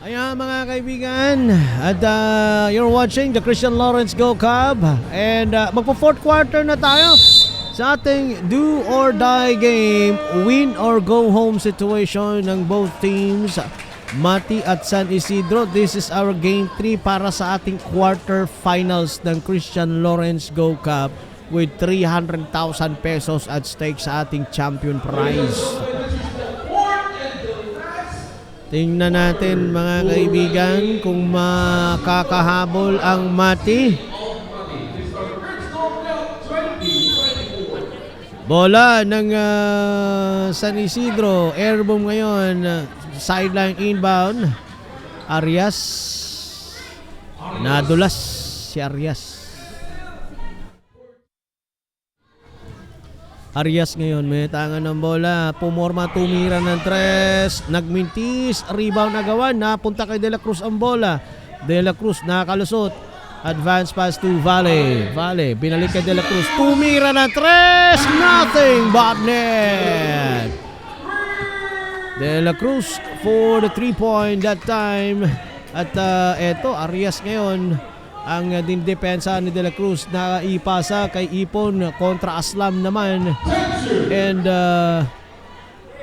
Ayan mga kaibigan, at you're watching the Christian Lawrence Go Cub, and magpo fourth quarter na tayo sa ating do or die game, win or go home situation ng both teams, Mati at San Isidro. This is our game 3 para sa ating quarter finals ng Christian Lawrence Go Cup with 300,000 pesos at stake sa ating champion prize. Tingnan natin mga kaibigan kung makakahabol ang Mati. Bola ng San Isidro, airboom ngayon, sideline inbound. Arias, nadulas si Arias. Arias ngayon, may tangan ng bola, pumorma, tumira ng tres, nagmintis, rebound agawan, napunta kay De La Cruz ang bola. De La Cruz nakalusot, advance pass to Valle. Valle, binalik kay De La Cruz, tumira ng tres, nothing but net. De La Cruz for the 3-point that time. At eto, Arias ngayon, ang dindepensa ni De La Cruz na ipasa kay Ipon kontra Aslam naman, and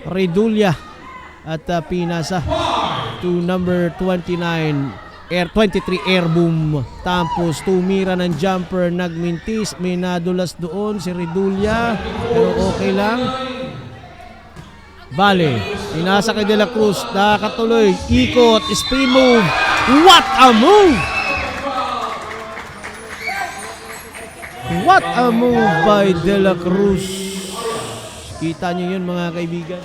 Redulia at pinasa to number 23 air boom. Tapos tumira ng jumper, nagmintis, may nadulas doon si Redulia pero okay lang. Vale, pinasa kay De La Cruz, nakatuloy, ikot, spin move. What a move! What a move by De La Cruz. Kita nyo yun mga kaibigan.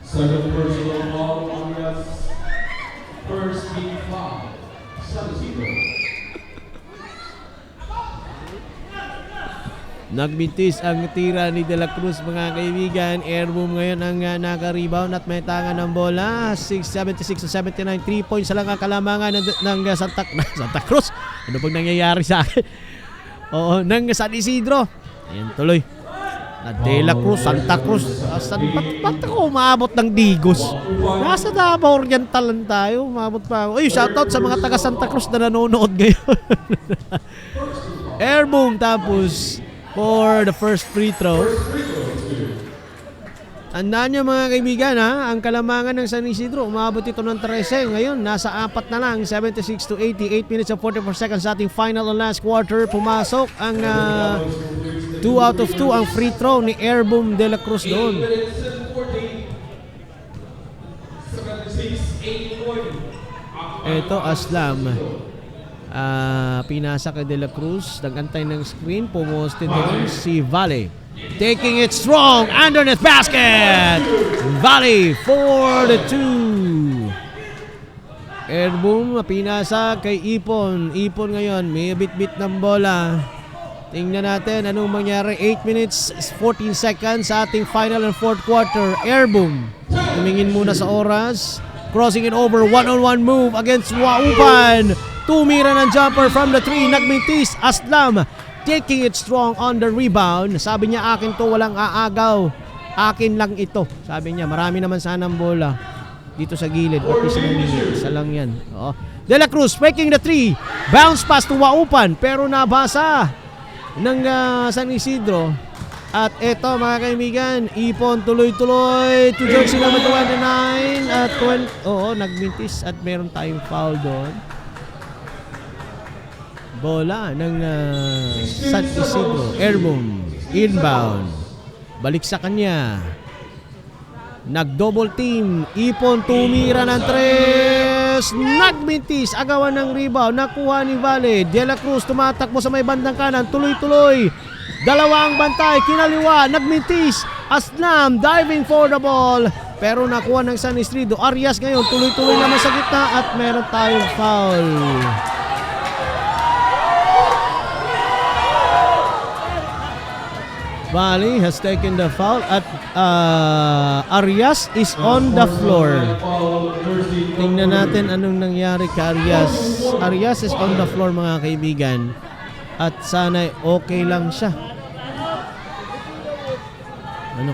Second personal foul, Arias. First team foul, San Isidro. Nagmintis ang tira ni De La Cruz mga kaibigan. Airboom ngayon ang naka-rebound at may tangan ng bola. 76-79, 3 points lang ang kalamangan ng Santa Cruz. Ano pag nangyayari sa akin? Oo, ng San Isidro. Ayan tuloy. De La Cruz, Santa Cruz. Ba't ako umabot ng Digos? Nasa Davao Oriental lang tayo. Umabot pa ako. Uy, shoutout sa mga taga Santa Cruz na nanonood ngayon. Airboom tapos for the first free throw. Tandaan nyo mga kaibigan ha, ang kalamangan ng San Isidro, umabot ito ng 13. Ngayon, nasa 4 na lang, 76-80, 8 minutes and 44 seconds sa ating final and last quarter. Pumasok ang 2 out of 2 ang free throw ni Airboom De La Cruz 8 doon. minutes and 40. 76-8-40. Ito, Aslam. Pinasa kay De La Cruz. Nagantay ng screen. Pumoste doon si Valley. Taking it strong. Underneath basket. Valley for the 2. Airboom. Pinasa kay Ipon. Ipon ngayon. May bit-bit ng bola. Tingnan natin anong mangyari. 8 minutes 14 seconds sa ating final and fourth quarter. Airboom. Tumingin muna sa oras. Crossing it over. One-on-one move against Waupan. Tumira ng jumper from the 3. Nagmintis. Aslam taking it strong on the rebound. Sabi niya, akin to, walang aagaw. Akin lang ito. Sabi niya, marami naman sanang bola dito sa gilid. At isa lang yan. Oo. De La Cruz breaking the 3. Bounce pass to Waupan. Pero nabasa ng San Isidro. At eto mga kaibigan, Ipon tuloy-tuloy to jersey number 29 at 20. Oo, nagmintis at meron tayong foul doon. Bola ng San Isidro. Airboom. Inbound. Balik sa kanya. Nag-double team. Ipon tumira ng 3. Nagmintis. Agawan ng rebound. Nakuha ni Valle. De La Cruz tumatakbo sa may bandang kanan. Tuloy-tuloy. Dalawang bantay. Kinaliwa. Nagmintis. Aslam diving for the ball. Pero nakuha ng San Isidro. Arias ngayon. Tuloy-tuloy naman sa gitna at meron tayong foul. Valle has taken the foul at Arias is on the floor. Tingnan natin anong nangyari kay Arias. Arias is on the floor mga kaibigan. At sana'y okay lang siya. Ano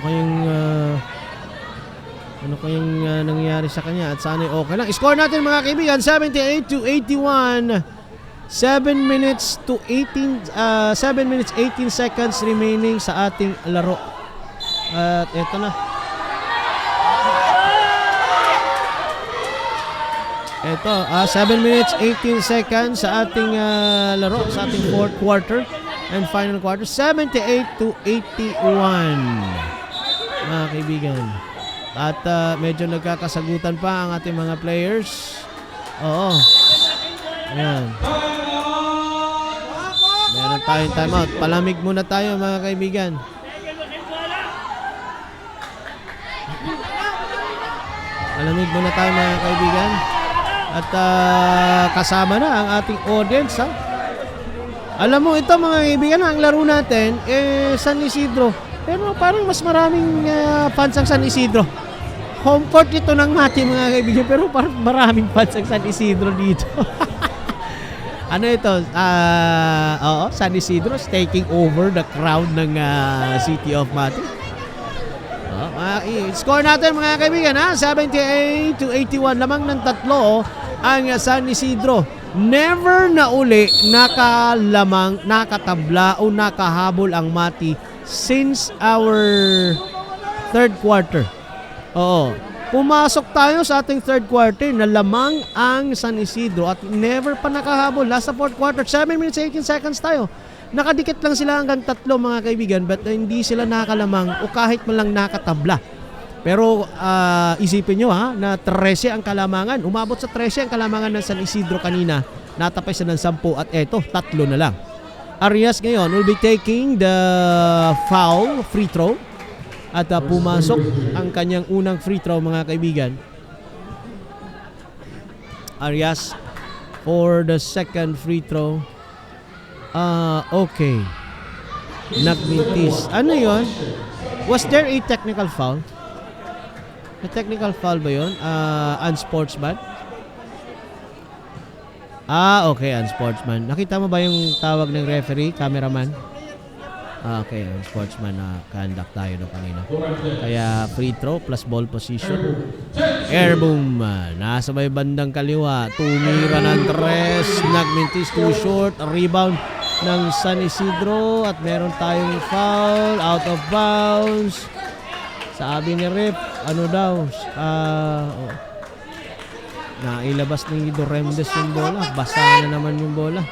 kayang nangyari sa kanya at sana'y okay lang. Score natin mga kaibigan 78-81. 7 minutes 18 seconds remaining sa ating laro. At eto na. Eto, 7 minutes 18 seconds sa ating laro, sa ating fourth quarter and final quarter. 78-81. Mga kaibigan. At medyo nagkakasagutan pa ang ating mga players. Oo. Ayan. Meron tayong timeout. Palamig muna tayo mga kaibigan. Palamig muna tayo mga kaibigan. At kasama na ang ating audience. Ha? Alam mo ito mga kaibigan, ang laro natin San Isidro. Pero parang mas maraming fans ang San Isidro. Home court ito ng Mati mga kaibigan. Pero parang maraming fans ang San Isidro dito. Ano ito? Oo, San Isidro is taking over the crowd ng City of Mati. Score natin mga kaibigan ha, 78-81. Lamang ng 3 ang San Isidro. Never na uli nakalamang, nakatabla o nakahabol ang Mati since our third quarter. Oo. Pumasok tayo sa ating third quarter na lamang ang San Isidro at never pa nakahabol. Last sa fourth quarter, 7 minutes 18 seconds tayo. Nakadikit lang sila hanggang 3 mga kaibigan but hindi sila nakalamang o kahit man lang nakatabla. Pero isipin nyo ha, na 13 ang kalamangan. Umabot sa 13 ang kalamangan ng San Isidro kanina. Natapay sa ng 10 at eto, 3 na lang. Arias ngayon will be taking the foul, free throw. At pumasok ang kanyang unang free throw mga kaibigan. Arias for the second free throw. Okay. Nagmintis. Ano yon? Was there a technical foul? A technical foul ba yun? Unsportsman? Okay, unsportsman. Nakita mo ba yung tawag ng referee, cameraman? Okay, sportsman na conduct tayo no kanina. Kaya free throw plus ball position. Airboom. Nasa may bandang kaliwa. Tumira ng 3. Nagmintis too short. Rebound ng San Isidro. At meron tayong foul. Out of bounds. Sabi ni Rep, ano daw? Nailabas ni Doremdes yung bola. Basa na naman yung bola.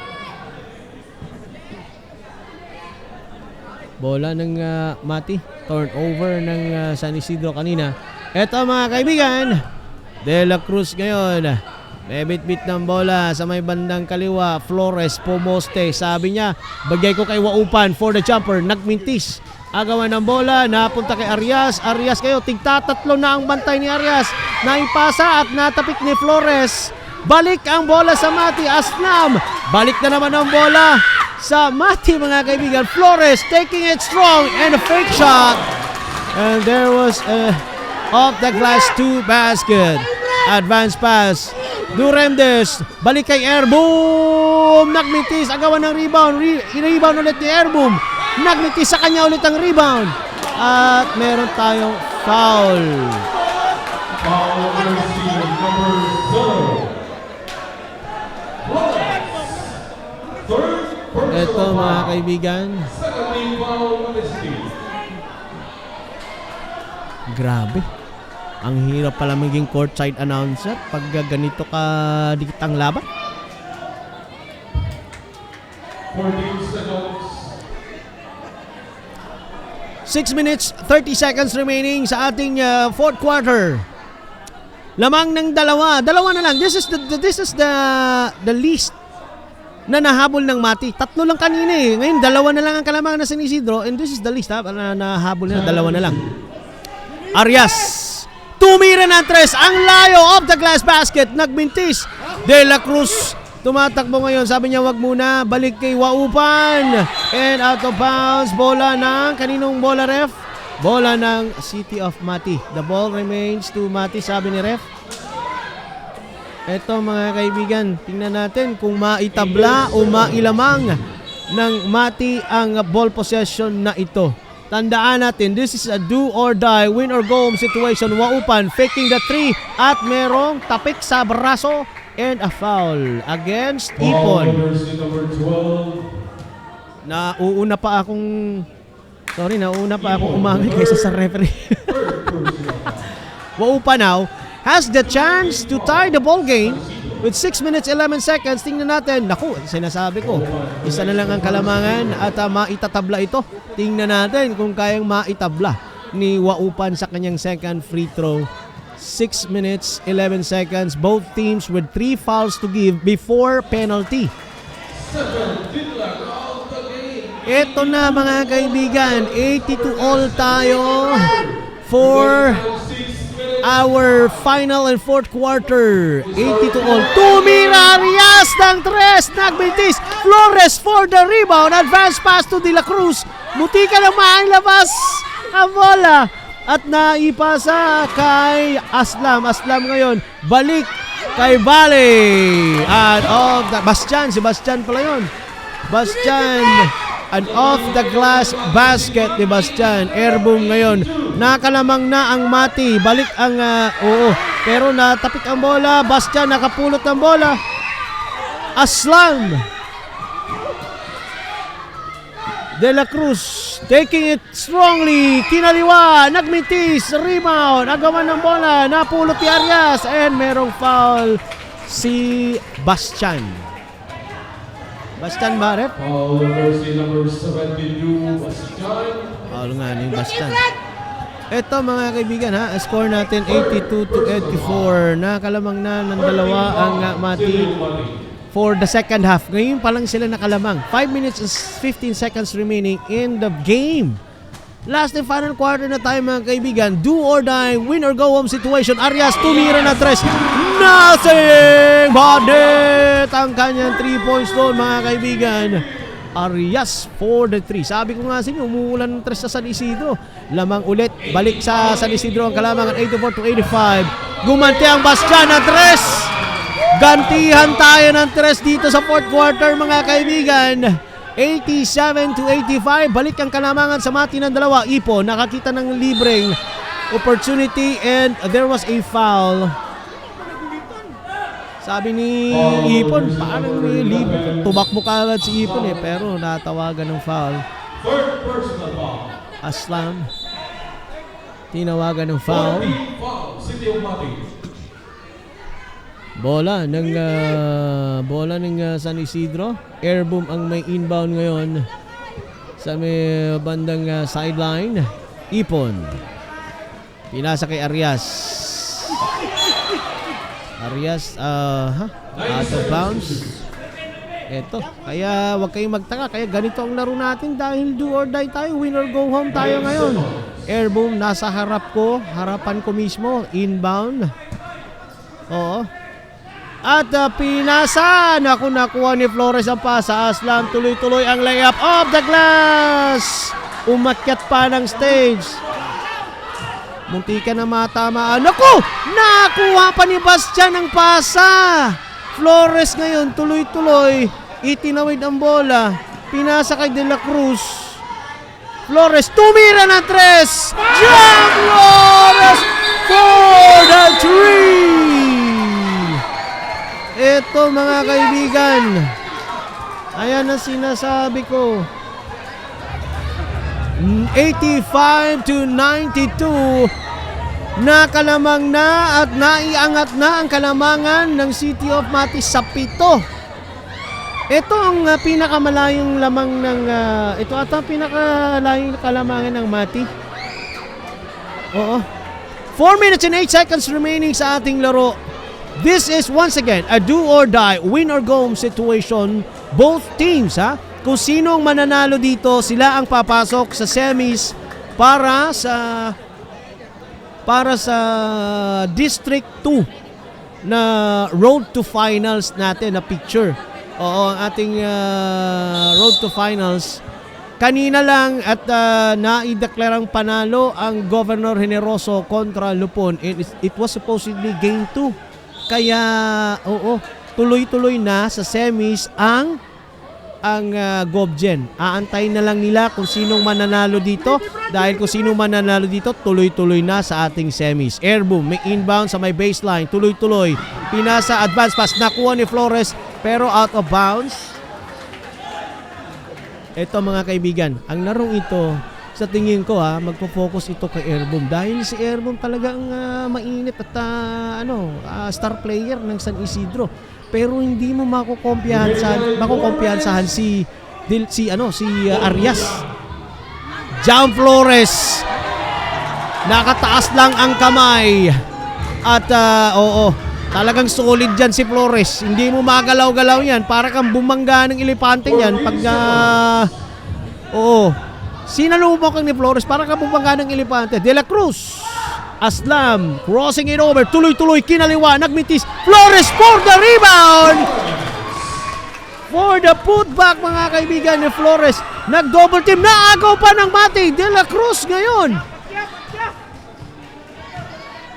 Bola ng Mati. Turnover ng San Isidro kanina. Eto mga kaibigan, De La Cruz ngayon. May bit-bit ng bola sa may bandang kaliwa. Flores pumoste. Sabi niya, bagay ko kay Waupan for the jumper. Nagmintis. Agawan ng bola. Napunta kay Arias. Arias kayo. Tigtatatlo na ang bantay ni Arias. Naipasa at natapik ni Flores. Balik ang bola sa Mati. Aslam. Balik na naman ang bola sa Mati mga kaibigan. Flores taking it strong and a fake shot. And there was a off the glass 2 basket. Advance pass. Duremdes, balik kay Airboom. Nagmitis, agawan ng rebound. Rebound ulit ni Airboom. Nagmitis sa kanya ulit ang rebound. At meron tayong foul. Foul jersey number 0. Third personal Ito mga foul. kaibigan. Second foul on this team. Grabe. Ang hirap pala maging courtside announcer pag ganito ka dikit ang laban. 14 seconds. 6 minutes, 30 seconds remaining sa ating fourth quarter. Lamang ng dalawa na lang. This is the least na nahabol ng Mati. Tatlo lang kanina eh. Ngayon, dalawa na lang ang kalamangan na San Isidro. And this is the least na nahabol na dalawa na lang. Arias. Tumira ng tres. Ang layo of the glass basket. Nagmintis. De La Cruz. Tumatakbo ngayon. Sabi niya wag muna. Balik kay Waupan. And out of bounds. Bola ng kaninong bola ref? Bola ng City of Mati. The ball remains to Mati. Sabi ni ref. Eto mga kaibigan. Tingnan natin kung maitabla o mailamang ng Mati ang ball possession na ito. Tandaan natin, this is a do or die, win or go home situation. Waupan faking the 3 at merong tapik sa braso and a foul against Foul Ipon. jersey number 12. Nauuna pa akong umamit kaysa sa referee. Waupan now has the chance to tie the ball game with 6 minutes 11 seconds. Tingnan natin. Naku, sinasabi ko, isa na lang ang kalamangan at maitatabla ito. Tingnan natin kung kayang maitabla ni Waupan sa kanyang second free throw. 6 minutes 11 seconds. Both teams with 3 fouls to give before penalty. Ito na mga kaibigan, 82 all tayo for our final and fourth quarter. 82 all. Tumira Arias ng tres. Nagmintis. Flores for the rebound. Advance pass to De La Cruz. Mutika na mailabas ang bola. At naipasa kay Aslam. Aslam ngayon. Balik kay Vale. And Bastian. Si Bastian pala yun. Bastian. And off the glass basket ni Bastian. Airboom ngayon. Nakalamang na ang Mati. Balik ang pero natapik ang bola. Bastian nakapulot ng bola. Aslam. De La Cruz taking it strongly. Kinaliwa. Nagmintis. Rebound. Agawan ng bola. Napulot ni Arias. And merong foul si Bastian. Bastian ba, rep? Foul jersey number 72, Bastian. Foul nga ni Bastian. Ito mga kaibigan ha, score natin 82-84. Nakalamang na ng dalawa ang Mati for the second half. Ngayon pa lang sila nakalamang. 5 minutes and 15 seconds remaining in the game. Last and final quarter na tayo mga kaibigan. Do or die, win or go home situation. Arias tumira na tres. Nothing but net ang kanyang 3 points doon mga kaibigan. Arias for the 3. Sabi ko nga sa inyo, umuulan ng tres sa San Isidro. Lamang ulit, balik sa San Isidro ang kalamangan 84-85. Gumanti ang Bastian na tres. Gantihan tayo ng tres dito sa fourth quarter mga kaibigan. 87-85. Balik ang kalamangan sa Mati ng dalawa. Ipon nakakita ng libreng opportunity and there was a foul. Sabi ni Ipon, parang libre. Tumakbo ka agad si Ipon pero natawagan ng foul. Third personal foul. Aslam tinawagan ng foul. 14 foul, City of Mati. Bola ng San Isidro. Airboom ang may inbound ngayon. Sa may bandang sideline. Ipon. Pinasa kay Arias. Arias, out of bounds. Eto, kaya wag kayong magtaka. Kaya ganito ang laro natin dahil do or die tayo. Win or go home tayo ngayon. Airboom, nasa harap ko. Harapan ko mismo. Inbound. Oo. At pinasa. Naku, nakuha ni Flores ang pasa. Aslam, tuloy-tuloy ang layup off the glass. Umakyat pa ng stage. Munti ka na matamaan. Naku! Nakuha pa ni Bastian ang pasa. Flores ngayon, tuloy-tuloy. Itinawid ang bola. Pinasa kay De La Cruz. Flores, tumira ng 3. John Flores for the 3. Ito mga kaibigan. Ayan ang sinasabi ko. 85-92. Nakalamang na at naiangat na ang kalamangan ng City of Mati sa 7. Ito ang pinakamalayong lamang ng ito ata ang pinakalayong kalamangan ng Mati. Oo. 4 minutes and 8 seconds remaining sa ating laro. This is once again a do or die, win or go home situation. Both teams, kung sinong mananalo dito, sila ang papasok sa semis para sa District 2 na road to finals natin na picture. Oo, ang ating road to finals. Kanina lang at naideklarang panalo ang Governor Generoso kontra Lupon. It was supposedly game 2. Kaya, tuloy-tuloy na sa semis ang GovGen. Aantayin na lang nila kung sinong mananalo dito. Dahil kung sinong mananalo dito, tuloy-tuloy na sa ating semis. Airboom, may inbound sa may baseline. Tuloy-tuloy. Pinasa, advance pass. Nakuha ni Flores pero out of bounds. Ito mga kaibigan, ang larong ito, sa tingin ko magpo-focus ito kay Airboom. Dahil si Airboom talagang mainit at star player ng San Isidro. Pero hindi mo makukumpiyansahan si Arias. John Flores. Nakataas lang ang kamay. At talagang solid dyan si Flores. Hindi mo magalaw-galaw yan. Para kang bumangga ng elepante yan. Pag sinalubok ni Flores, para kang bumangga ng elepante. De La Cruz. Aslam, crossing it over, tuloy-tuloy, kinaliwa, nagmitis, Flores for the rebound! For the putback mga kaibigan ni Flores, nag-double team, naagaw pa ng Mati, De La Cruz ngayon.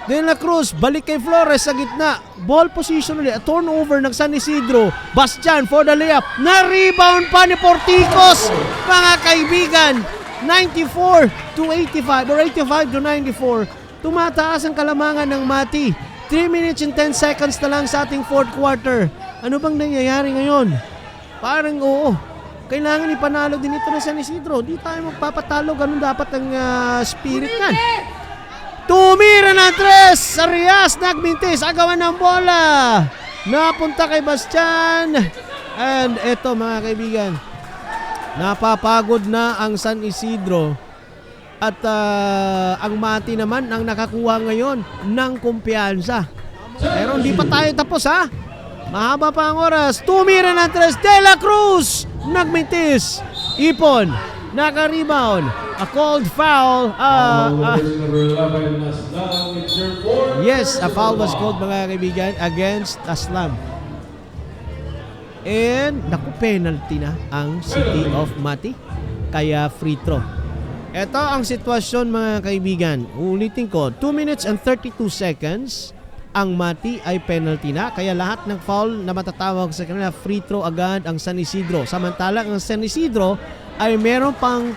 De La Cruz, balik kay Flores sa gitna, ball position ulit, a turnover ng San Isidro, Bastian for the layup, na-rebound pa ni Porticos, mga kaibigan, 94-85 or 85-94. Tumataas ang kalamangan ng Mati. 3 minutes and 10 seconds na lang sa ating fourth quarter. Ano bang nangyayari ngayon? Parang kailangan ipanalo din ito na San Isidro. Di tayo magpapatalo. Ganun dapat ang spirit kan. Tumira na 3. Arias nagmintis. Agawan ng bola. Napunta kay Bastian. And eto mga kaibigan. Napapagod na ang San Isidro. At ang Mati naman ang nakakuha ngayon ng kumpiyansa. Pero hindi pa tayo tapos Mahaba pa ang oras. Tumira ng 3. De La Cruz. Nagmintis. Ipon. Naka-rebound. A called foul. Yes, a foul was called mga kaibigan against Aslam. And penalty na ang City of Mati. Kaya free throw. Ito ang sitwasyon mga kaibigan. Ulitin ko, 2 minutes and 32 seconds. Ang Mati ay penalty na. Kaya lahat ng foul na matatawag sa kanila, free throw agad ang San Isidro. Samantalang ang San Isidro ay meron pang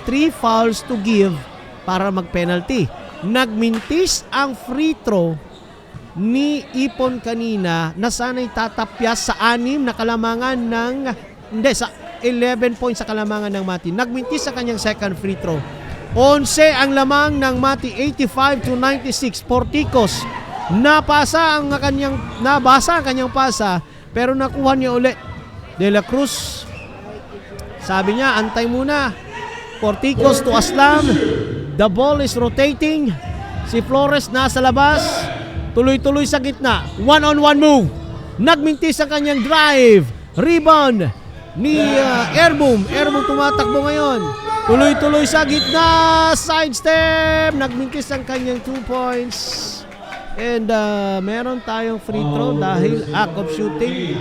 3 fouls to give para mag-penalty. Nagmintis ang free throw ni Ipon kanina na sana'y tatapyas sa 6 na kalamangan sa 11 points sa kalamangan ng Mati. Nagmintis sa kanyang second free throw. 11 ang lamang ng Mati, 85-96. Porticos, nabasa ang kanyang pasa, pero nakuha niya ulit. De La Cruz, Sabi niya, antay muna. Porticos to Aslam. The ball is rotating. Si Flores nasa labas. Tuloy-tuloy sa gitna. One-on-one move. Nagmintis ang kanyang drive. Rebound ni Airboom. Airboom tumatakbo ngayon. Tuloy-tuloy sa gitna. Sidestep. Nagmintis ang kanyang 2 points. And meron tayong free throw dahil act of shooting.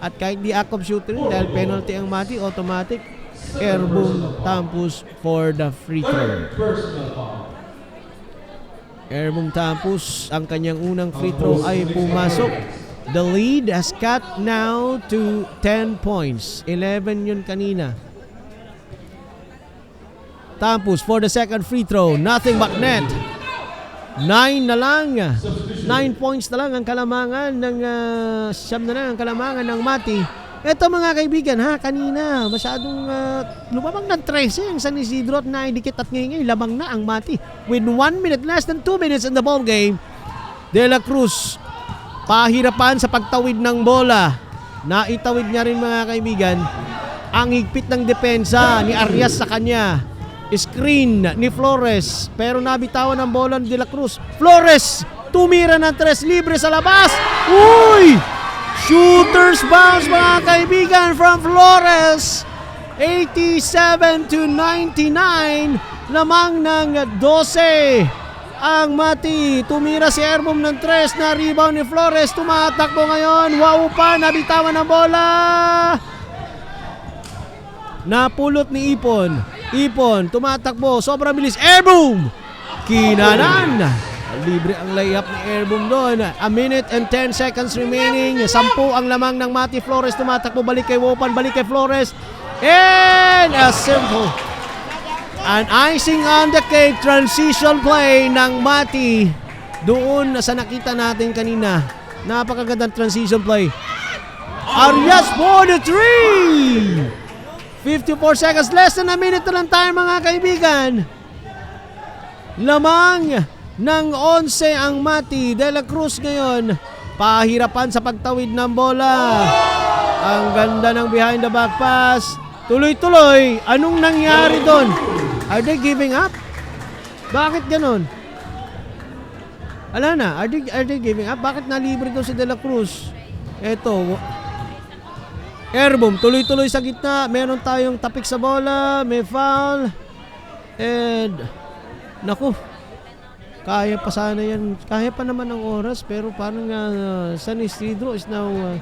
At kahit di act of shooting, dahil penalty ang Mati, automatic. Airboom Tampus for the free throw. Personal foul. Airboom Tampus, ang kanyang unang free throw ay pumasok. The lead has cut now to 10 points. 11 yun kanina. Tampus for the second free throw. Nothing but net. 9 na lang. 9 points na lang ang kalamangan ng siyam na lang ang kalamangan ng Mati. Ito mga kaibigan kanina masyadong lumabang ng 13 ang San Isidro at naidikit at ngayon lamang na ang Mati. With 1 minute, less than 2 minutes in the ball game, De La Cruz pahirapan sa pagtawid ng bola. Naitawid niya rin mga kaibigan ang higpit ng depensa ni Arias sa kanya. Screen ni Flores pero nabitawan ang bola ni De La Cruz. Flores tumira ng 3 libre sa labas. Uy! Shooter's bounce mga kaibigan from Flores. 87-99. Lamang ng 12 ang Mati. Tumira si Airboom ng 3 na rebound ni Flores. Tumatakbo ngayon. Wow pa. Nabitawan ang bola. Napulot ni Ipon. Ipon tumatakbo. Sobrang bilis. Airboom! Kinanan. Libre ang layup ni Airboom doon. A minute and 10 seconds remaining. 10 ang lamang ng Mati. Flores tumatakbo. Balik kay Wopan. Balik kay Flores. And a simple an icing on the cake transition play ng Mati. Doon sa nakita natin kanina. Napakagandang transition play. Arias for the 3. 54 seconds. Less than a minute na lang tayo mga kaibigan. Lamang ng 11 ang Mati. De La Cruz ngayon pahirapan sa pagtawid ng bola. Ang ganda ng behind the back pass. Tuloy-tuloy. Anong nangyari doon? Are they giving up? Bakit ganon? Ala na, are they giving up? Bakit nalibre doon si De La Cruz? Eto, Airboom, tuloy-tuloy sa gitna. Meron tayong tapik sa bola. May foul. And naku, kaya pa sana yan. Kaya pa naman ang oras. Pero parang San Isidro is now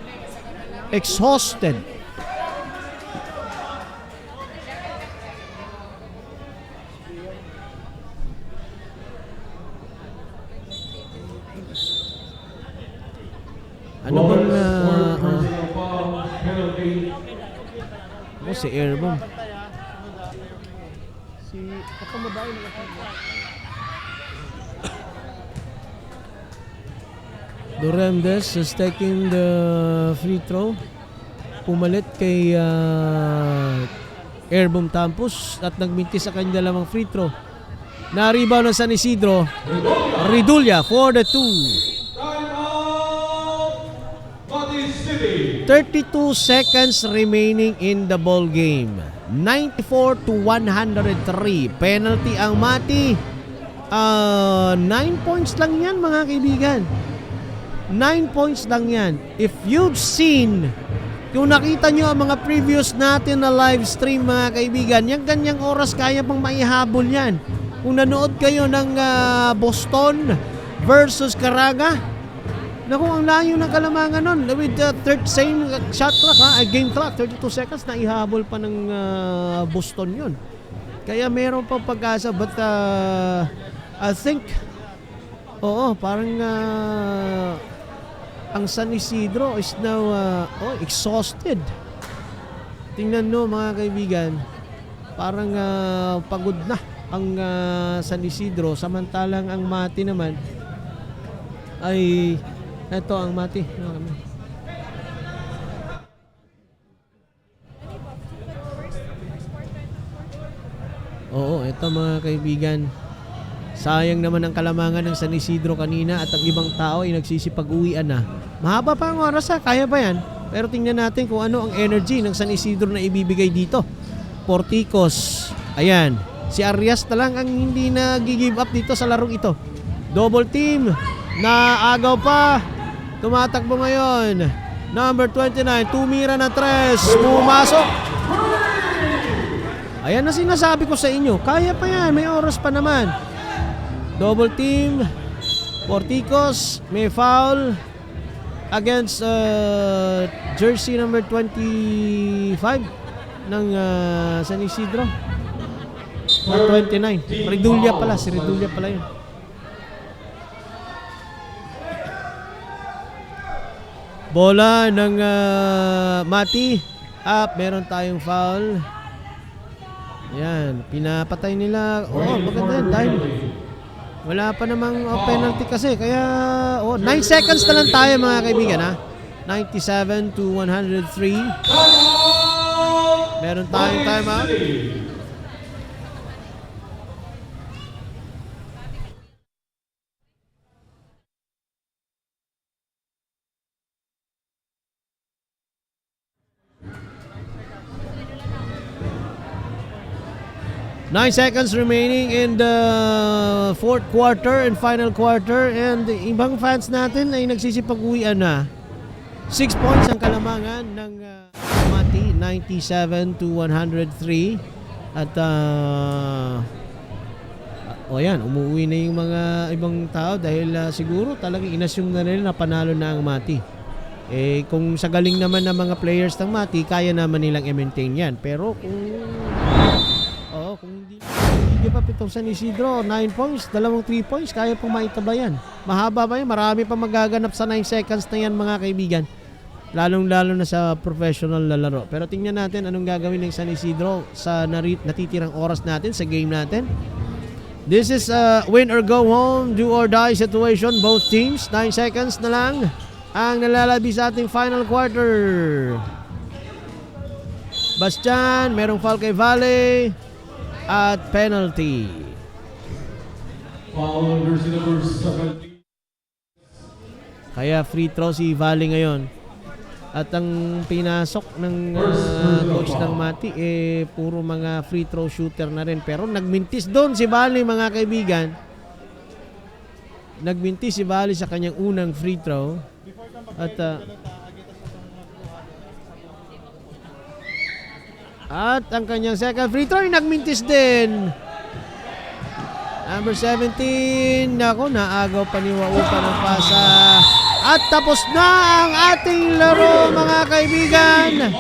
exhausted. Ano bang si Airboom? Si pagkamabayo na Duremdes is taking the free throw. Pumalit kay Airboom Tampus at nagmintis sa kanyang dalawang free throw. Na-rebound ng San Isidro. Ridulya for the 2. 32 seconds remaining in the ball game. 94-103. Penalty ang Mati. 9 points lang yan mga kaibigan. 9 points lang yan. If you've seen, kung nakita nyo ang mga previous natin na live stream mga kaibigan, yung ganyang oras kaya pang maihabol yan. Kung nanood kayo ng Boston versus Caraga, naku, ang layo ng kalamangan nun. With the same shot clock, game clock, 32 seconds, na ihabol pa ng Boston yun. Kaya meron pa pag-asa. But I think, parang ang San Isidro is now exhausted. Tingnan nyo mga kaibigan, parang pagod na ang San Isidro. Samantalang ang Mati naman ay ito ang Mati. Oo, ito mga kaibigan. Sayang naman ang kalamangan ng San Isidro kanina at ang ibang tao ay nagsisipag-uwian na. Mahaba pa ang oras kaya pa yan. Pero tingnan natin kung ano ang energy ng San Isidro na ibibigay dito Porticos. Ayan. Si Arias na lang ang hindi nag-give up dito sa larong ito. Double team. Naagaw pa. Tumatakbo ngayon. Number 29. Tumira na 3. Pumasok. Ayan na sinasabi ko sa inyo. Kaya pa yan. May oras pa naman. Double team. Porticos. May foul against jersey number 25 ng San Isidro. 29. Redulia pala. Si Redulia pala yun. Bola ng Mati. Up. Meron tayong foul. Yan. Pinapatay nila. Maganda yan. Dahil wala pa namang penalty kasi. Kaya 9 seconds na lang tayo mga kaibigan ha. 97 to 103. Meron tayong timeout. Nine seconds remaining in the fourth quarter and final quarter, and ibang fans natin ay nagsisipag-uwian na. 6 points ang kalamangan ng Mati, 97 to 103. At yan, umuwi na yung mga ibang tao dahil siguro talagang inassume na nila na panalo na ang Mati. Kung sa galing naman ng mga players ng Mati, kaya naman nilang i-maintain yan. Pero kung hindi give up itong San Isidro, 9 points, 2 3 points, kaya pong maitabla yan. Mahaba ba yan? Marami pa magaganap sa 9 seconds na yan mga kaibigan. Lalong-lalo na sa professional na laro. Pero tingnan natin anong gagawin ng San Isidro sa natitirang oras natin sa game natin. This is a win or go home, do or die situation. Both teams, 9 seconds na lang ang nalalabi sa ating final quarter. Bastian, merong foul kay Valle at penalty. Foul jersey number 70. Kaya free throw si Valle ngayon. At ang pinasok ng coach ng Mati puro mga free throw shooter na rin. Pero nagmintis doon si Valle mga kaibigan. Nagmintis si Valle sa kanyang unang free throw. At ang kanyang second free throw nagmintis din. Number 17. Nako, naagaw pa ni Waupa ng pasa. At tapos na ang ating laro mga kaibigan.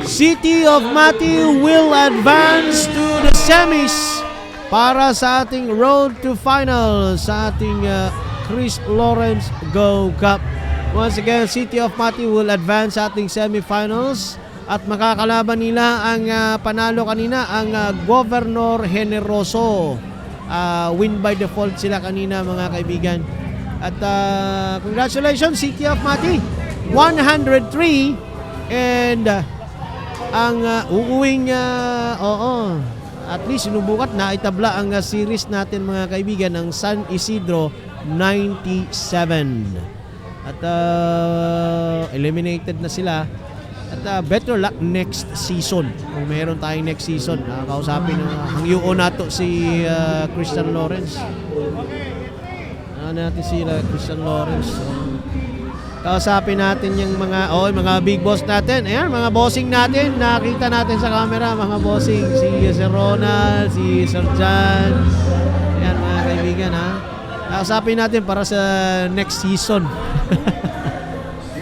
City of Mati will advance to the semis para sa ating road to final sa ating Chris Lawrence Go Cup. Once again, City of Mati will advance sa ating semifinals. At makakalaban nila ang panalo kanina, ang Governor Generoso. Win by default sila kanina mga kaibigan. At congratulations City of Mati, 103. And ang uuwing at least sinubukat na itabla ang series natin mga kaibigan ng San Isidro 97. At eliminated na sila. At better luck next season. Kung meron tayong next season, kausapin hangyuon nato si Christian Lawrence. Natin si Christian Lawrence. Kausapin natin yung mga big boss natin. Ayan, mga bossing natin. Nakita natin sa camera, mga bossing. Si Sir Ronald, si Sir John. Ayan, mga kaibigan ha. Kausapin natin para sa next season.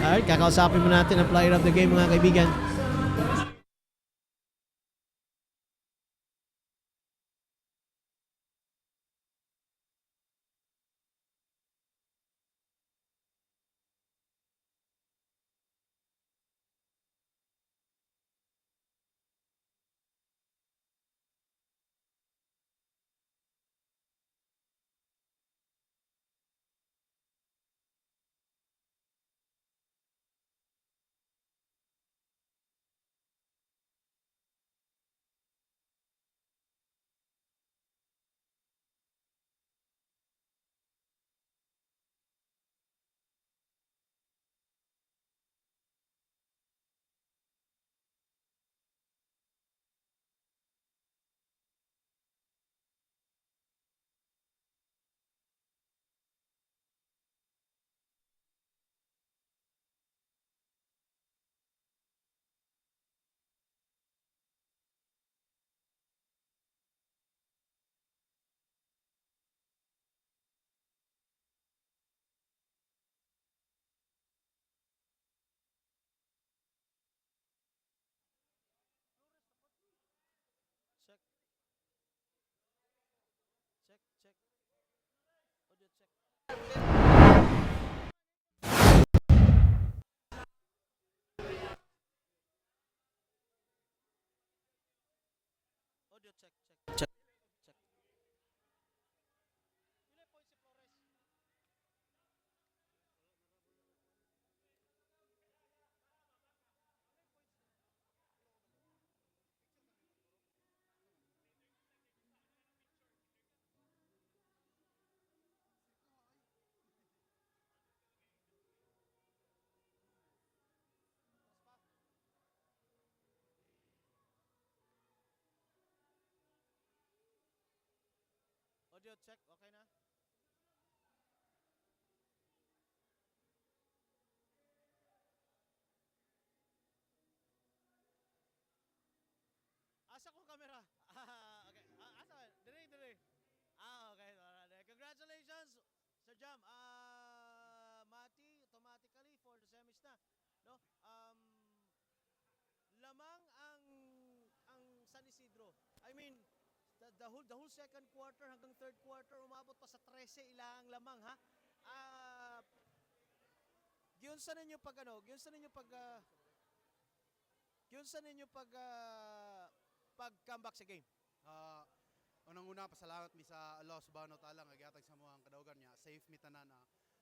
Alright, kakausapin mo natin ang player of the game mga kaibigan. Audio check, okay na? Asa kong camera? Okay. Asa? Dire. Okay. Alright. Congratulations, Sir Jam. Mati, automatically for the semis na. No? Lamang ang San Isidro. I mean, the whole second quarter hanggang third quarter umabot pa sa 13 ilang lamang ha. Giunsa ninyo pag pag comeback sa game. Unang-una pasalamat mi sa Allah subhanahu wa taala nga gihatag sa mo ang kadaugan niya. Safe mi tanan na.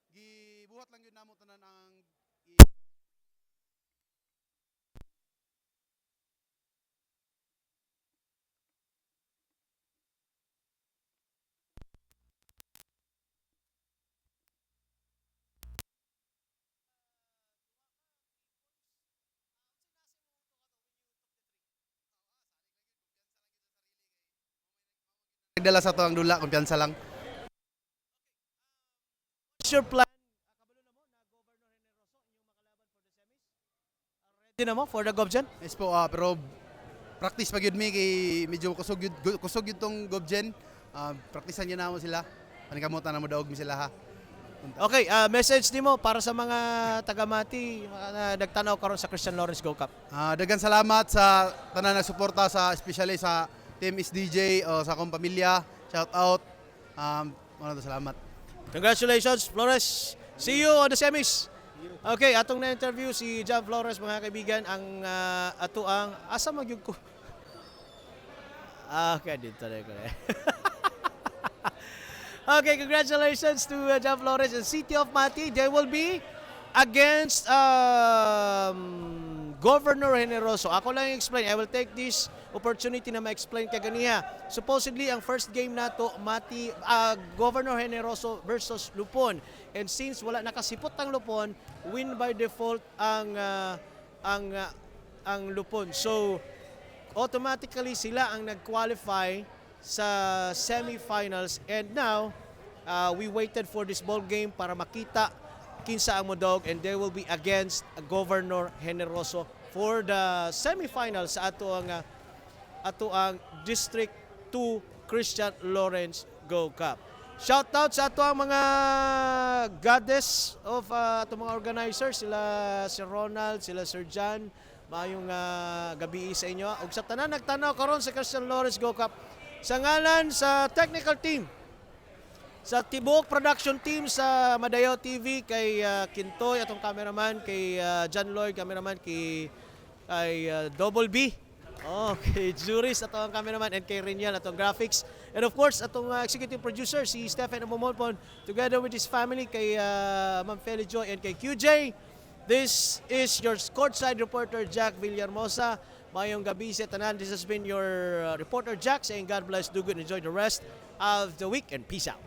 Gibuhat lang gyud namo tanan ang nagdala sa to ang dula, kumpiyansa lang. What's your plan? Kabalo na mo na Governor Generoso inyong makalaban for the semis? Ready na mo for the Govgen? Yes po, pero practice pag yun mi kay medyo kusog yun tong Govgen. Praktisan yun na mo sila. Panikamutan na mo daog mi sila ha. Okay, message nimo para sa mga taga-Mati na nagtanaw karon sa Christian Lawrence Go Cup. Daghang salamat sa tanan nagsuporta sa especially sa Team SDJ o sa akong pamilya. Shout out. Maraming salamat. Congratulations, Flores. See you on the semis. Okay, atong na-interview si Jam Flores, mga kaibigan, ang ato ang asa magyug ko. Okay, dito na ko. Okay, congratulations to Jam Flores and City of Mati. They will be against Governor Generoso. Ako lang i-explain. I will take this opportunity na ma-explain kaganiya. Supposedly, ang first game nato, Mati, Governor Generoso versus Lupon. And since wala nakasipot ang Lupon, win by default ang Lupon. So, automatically sila ang nag-qualify sa semifinals. And now, we waited for this ball game para makita kinsa ang modog, and they will be against Governor Generoso for the semifinals sa ato ang District 2 Christian Lawrence Go Cup. Shout out sa ato ang mga goddess of ato mga organizers, sila Sir Ronald, sila Sir John. Maayong gabi sa inyo. Ug sa tanan nagtanaw karon sa Christian Lawrence Go Cup, sa ngalan sa technical team, sa tibuok production team sa Madayaw TV, kay Kintoy atong cameraman, kay John Lloyd cameraman, kay Double B, kay Juris atong cameraman, and kay Rinyal atong graphics, and of course atong executive producer si Stephen Amomolpon together with his family, kay Ma'am Feli Joy and kay QJ. This is your courtside reporter Jack Villahermosa. Mayong gabi sa tanan. This has been your reporter Jack saying God bless, do good, enjoy the rest of the week, and peace out.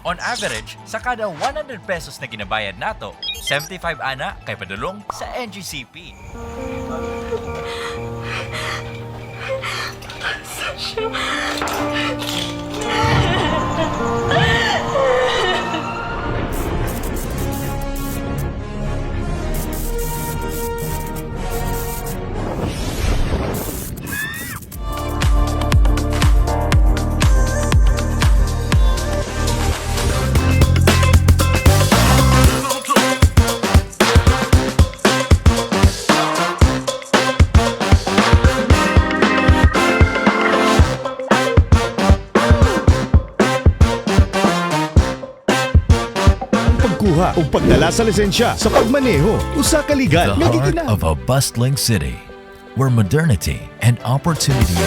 On average, sa kada 100 pesos na ginabayad nato, 75 ana kay padulong sa NGCP. Pagkuha o pagdala sa lisensya sa pagmaneho usa ka legal The nga heart giginan. of a bustling city where modernity and opportunity